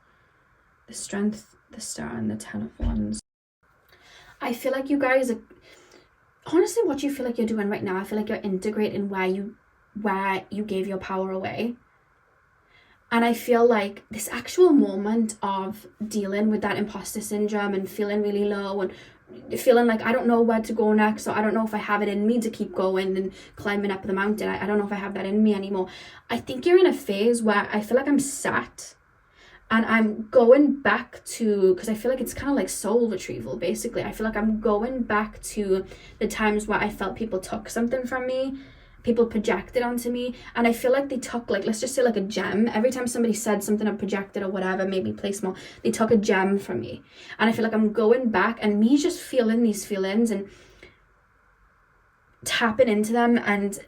The Strength, the Star, and the 10 of Wands. I feel like you guys are, honestly, what you feel like you're doing right now, I feel like you're integrating where you gave your power away. And I feel like this actual moment of dealing with that imposter syndrome and feeling really low and feeling like I don't know where to go next, or I don't know if I have it in me to keep going and climbing up the mountain. I don't know if I have that in me anymore. I think you're in a phase where I feel like I'm sat and I'm going back to, because I feel like it's kind of like soul retrieval, basically. I feel like I'm going back to the times where I felt people took something from me, people projected onto me, and I feel like they took, like, let's just say like a gem. Every time somebody said something or projected or whatever, maybe play small, they took a gem from me. And I feel like I'm going back and me just feeling these feelings and tapping into them, and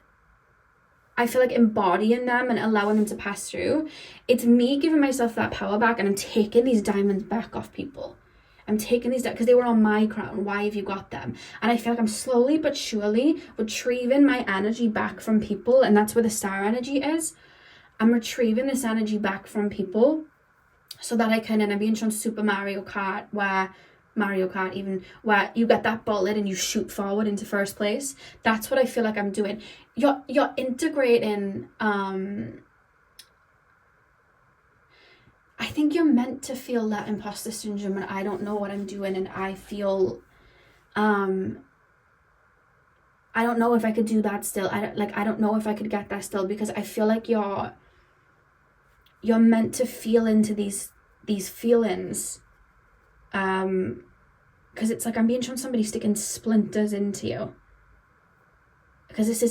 I feel like embodying them and allowing them to pass through. It's me giving myself that power back, and I'm taking these diamonds back off people. I'm taking these down because they were on my crown. Why have you got them? And I feel like I'm slowly but surely retrieving my energy back from people, and that's where the star energy is. I'm retrieving this energy back from people so that I can, and I'm being shown Super Mario Kart, where you get that bullet and you shoot forward into first place. That's what I feel like I'm doing. You're integrating, I think you're meant to feel that imposter syndrome and I don't know what I'm doing, and I feel I don't know if I could do that still. I don't know if I could get that still, because I feel like you're meant to feel into these feelings, because it's like I'm being shown somebody sticking splinters into you, because this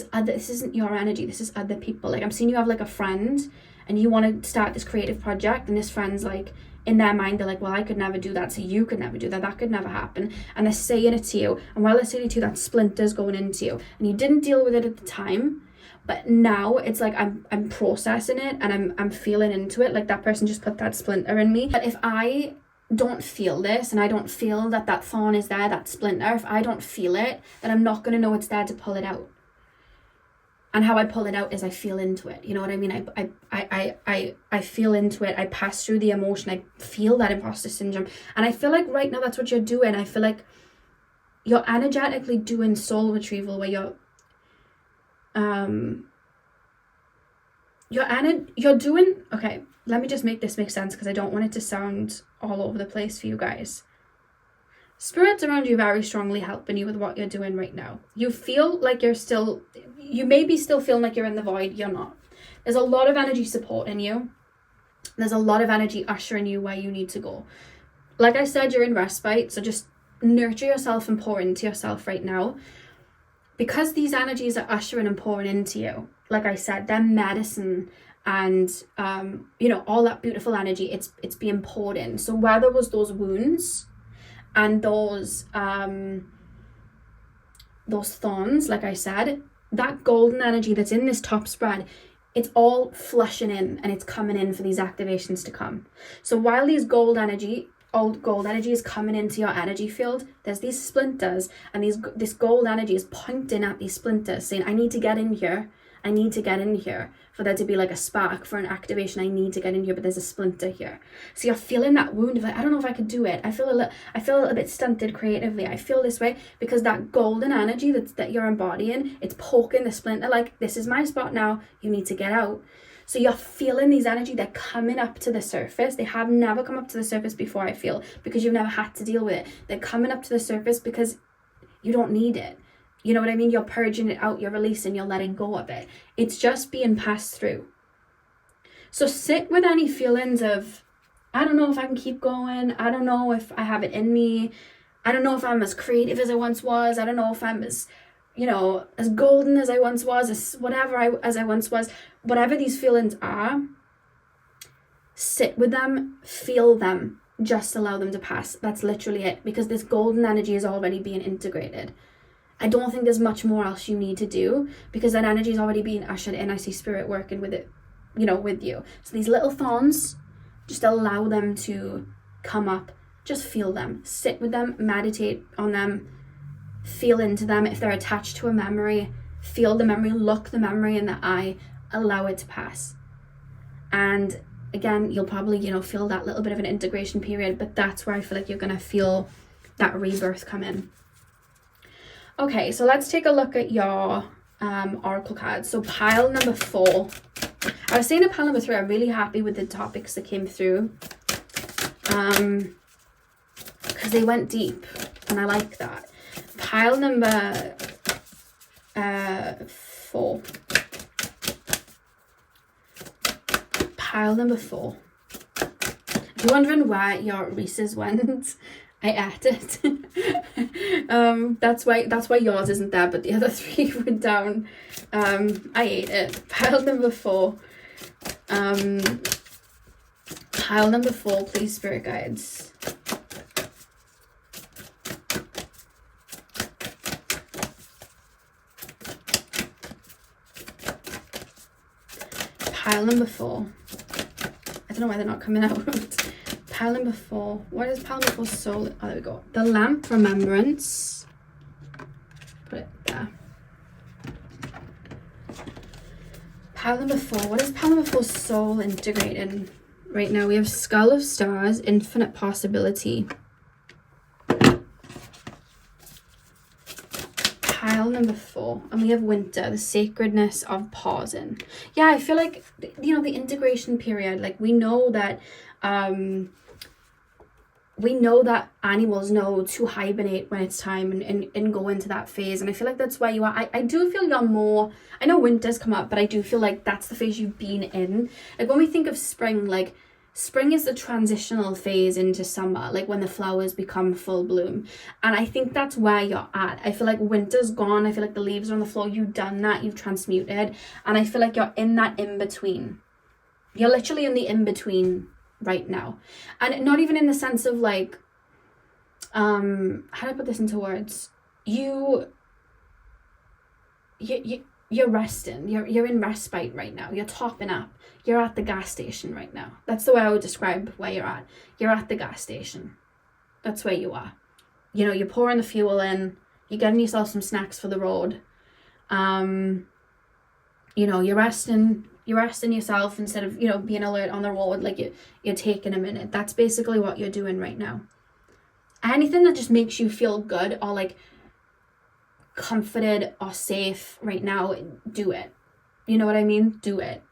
isn't your energy, this is other people. Like I'm seeing you have like a friend and you want to start this creative project, and this friend's like, in their mind they're like, well, I could never do that, so you could never do that, that could never happen, and they're saying it to you, and while they're saying it to you, that splinter's going into you, and you didn't deal with it at the time, but now it's like I'm processing it and I'm feeling into it, like that person just put that splinter in me. But if I don't feel this, and I don't feel that thorn is there, that splinter, if I don't feel it, then I'm not going to know it's there to pull it out. And how I pull it out is I feel into it. You know what I mean? I feel into it. I pass through the emotion. I feel that imposter syndrome. And I feel like right now that's what you're doing. I feel like you're energetically doing soul retrieval, where you're doing, okay, let me just make this make sense, because I don't want it to sound all over the place for you guys. Spirits around you very strongly helping you with what you're doing right now. You feel like you may be still feeling like you're in the void. You're not. There's a lot of energy supporting you. There's a lot of energy ushering you where you need to go. Like I said, you're in respite, so just nurture yourself and pour into yourself right now. Because these energies are ushering and pouring into you, like I said, they're medicine, and all that beautiful energy, it's being poured in. So where there was those wounds and those thorns, like I said, that golden energy that's in this top spread, it's all flushing in and it's coming in for these activations to come. So while these gold energy is coming into your energy field, there's these splinters, and this gold energy is pointing at these splinters saying, I need to get in here. I need to get in here. For there to be like a spark, for an activation, I need to get in here, but there's a splinter here. So you're feeling that wound of like, I don't know if I could do it. I feel a little bit stunted creatively. I feel this way because that golden energy that you're embodying, it's poking the splinter like, this is my spot now, you need to get out. So you're feeling these energy, they're coming up to the surface. They have never come up to the surface before, I feel, because you've never had to deal with it. They're coming up to the surface because you don't need it. You know what I mean? You're purging it out, you're releasing, you're letting go of it. It's just being passed through. So sit with any feelings of, I don't know if I can keep going. I don't know if I have it in me. I don't know if I'm as creative as I once was. I don't know if I'm as, as golden as I once was, as I once was. Whatever these feelings are, sit with them, feel them, just allow them to pass. That's literally it, because this golden energy is already being integrated. I don't think there's much more else you need to do, because that energy is already being ushered in. I see spirit working with it, with you. So these little thorns, just allow them to come up. Just feel them, sit with them, meditate on them, feel into them. If they're attached to a memory, feel the memory, look the memory in the eye, allow it to pass. And again, you'll probably, feel that little bit of an integration period, but that's where I feel like you're going to feel that rebirth come in. Okay, so let's take a look at your oracle cards. So pile number 4. I was saying at pile number 3, I'm really happy with the topics that came through. Because they went deep, and I like that. Pile number 4. Pile number 4. If you're wondering where your Reese's went, I ate it. That's why yours isn't there, but the other 3 went down. I ate it. Pile number 4. Pile number 4, please, spirit guides. Pile number 4. I don't know why they're not coming out. Pile number 4. What is pile number 4 soul? Oh, there we go. The lamp remembrance. Put it there. Pile number 4. What is pile number 4 soul integrated right now? We have skull of stars, infinite possibility. Pile number 4, and we have winter, the sacredness of pausing. Yeah, I feel like, the integration period, like we know that animals know to hibernate when it's time and go into that phase, and I feel like that's where you are. I do feel you're more, I know winter's come up, but I do feel like that's the phase you've been in. Like when we think of spring, like spring is the transitional phase into summer, like when the flowers become full bloom. And I think that's where you're at. I feel like winter's gone. I feel like the leaves are on the floor. You've done that. You've transmuted. And I feel like you're in that in-between. You're literally in the in-between right now. And not even in the sense of like, how do I put this into words? You're resting. You're in respite right now. You're topping up. You're at the gas station right now. That's the way I would describe where you're at. You're at the gas station. That's where you are. You're pouring the fuel in. You're getting yourself some snacks for the road. You're resting yourself instead of, being alert on the road. Like you're taking a minute. That's basically what you're doing right now. Anything that just makes you feel good or like comforted or safe right now, do it. You know what I mean? Do it.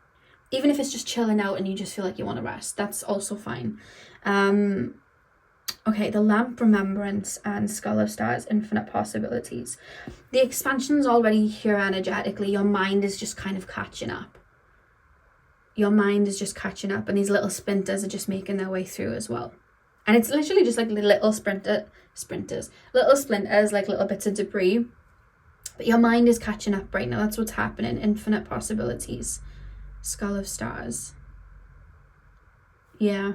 Even if it's just chilling out and you just feel like you want to rest, that's also fine. Okay, the lamp remembrance and skull of stars, infinite possibilities. The expansion's already here energetically. Your mind is just kind of catching up. And these little splinters are just making their way through as well. And it's literally just like little splinters, like little bits of debris. But your mind is catching up right now. That's what's happening. Infinite possibilities. Skull of stars. Yeah.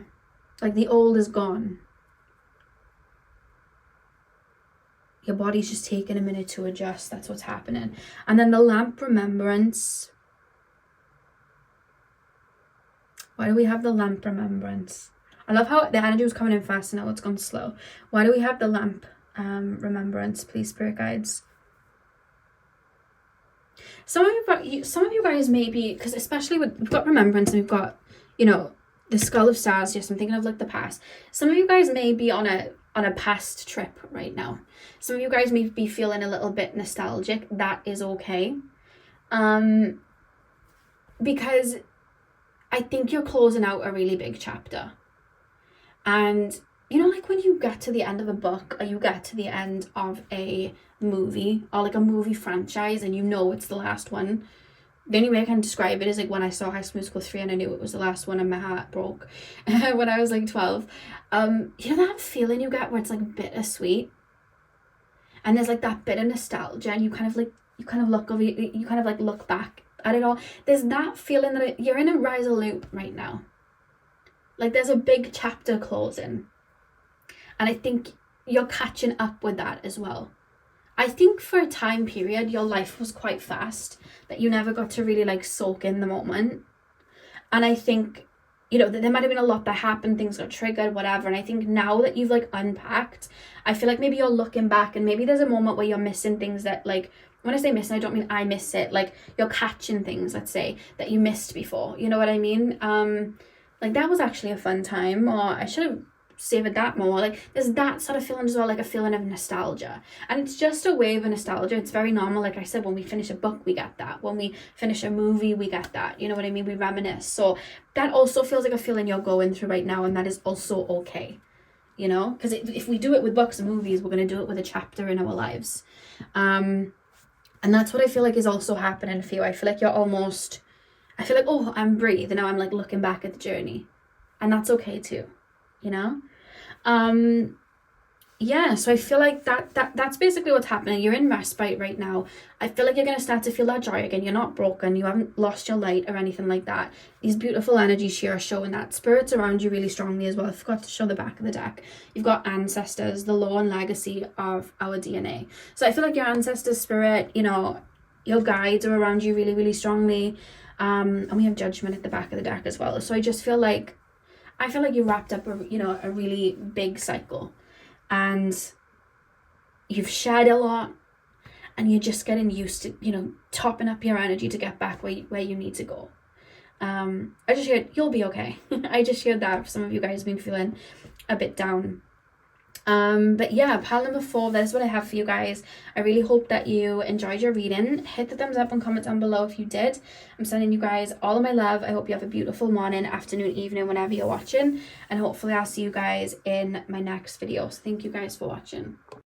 Like the old is gone. Your body's just taking a minute to adjust. That's what's happening. And then the lamp remembrance. Why do we have the lamp remembrance? I love how the energy was coming in fast and now it's gone slow. Why do we have the lamp remembrance, please, spirit guides? Some of you guys may be, because especially we've got remembrance and we've got, you know, the skull of stars. Just I'm thinking of like the past. Some of you guys may be on a past trip right now. Some of you guys may be feeling a little bit nostalgic. That is okay. Because I think you're closing out a really big chapter. And you know, like when you get to the end of a book, or you get to the end of a movie, or like a movie franchise, and you know it's the last one. The only way I can describe it is like when I saw High School Musical 3 and I knew it was the last one and my heart broke when I was like 12. You know that feeling you get where it's like bittersweet? And there's like that bit of nostalgia, and you kind of look back at it all. There's that feeling that you're in a resolute right now. Like there's a big chapter closing. And I think you're catching up with that as well. I think for a time period, your life was quite fast, that you never got to really like soak in the moment. And I think, you know, there might have been a lot that happened, things got triggered, whatever. And I think now that you've like unpacked, I feel like maybe you're looking back and maybe there's a moment where you're missing things that, like, when I say missing, I don't mean I miss it. Like you're catching things, let's say, that you missed before. You know what I mean? Like that was actually a fun time, or I should have savored that more. Like there's that sort of feeling as well, like a feeling of nostalgia, and it's just a wave of nostalgia. It's very normal. Like I said, when we finish a book we get that, when we finish a movie we get that, you know what I mean? We reminisce. So that also feels like a feeling you're going through right now, and that is also okay, you know, because if we do it with books and movies, we're going to do it with a chapter in our lives. And that's what I feel like is also happening for you. I feel like oh, I'm breathing now. I'm like looking back at the journey, and that's okay too, you know. Yeah, so I feel like that's basically what's happening. You're in respite right now. I feel like you're going to start to feel that joy again. You're not broken. You haven't lost your light or anything like that. These beautiful energies here are showing that. Spirits around you really strongly as well. I forgot to show the back of the deck. You've got ancestors, the law and legacy of our DNA. So I feel like your ancestors' spirit, you know, your guides are around you really, really strongly. And we have judgment at the back of the deck as well. So I feel like you wrapped up a really big cycle, and you've shared a lot, and you're just getting used to, you know, topping up your energy to get back where you need to go. I just heard you'll be okay. I just heard that some of you guys have been feeling a bit down. But yeah, pile number 4, that's what I have for you guys. I really hope that you enjoyed your reading. Hit the thumbs up and comment down below if you did. I'm sending you guys all of my love. I hope you have a beautiful morning, afternoon, evening, whenever you're watching, and hopefully I'll see you guys in my next video. So thank you guys for watching.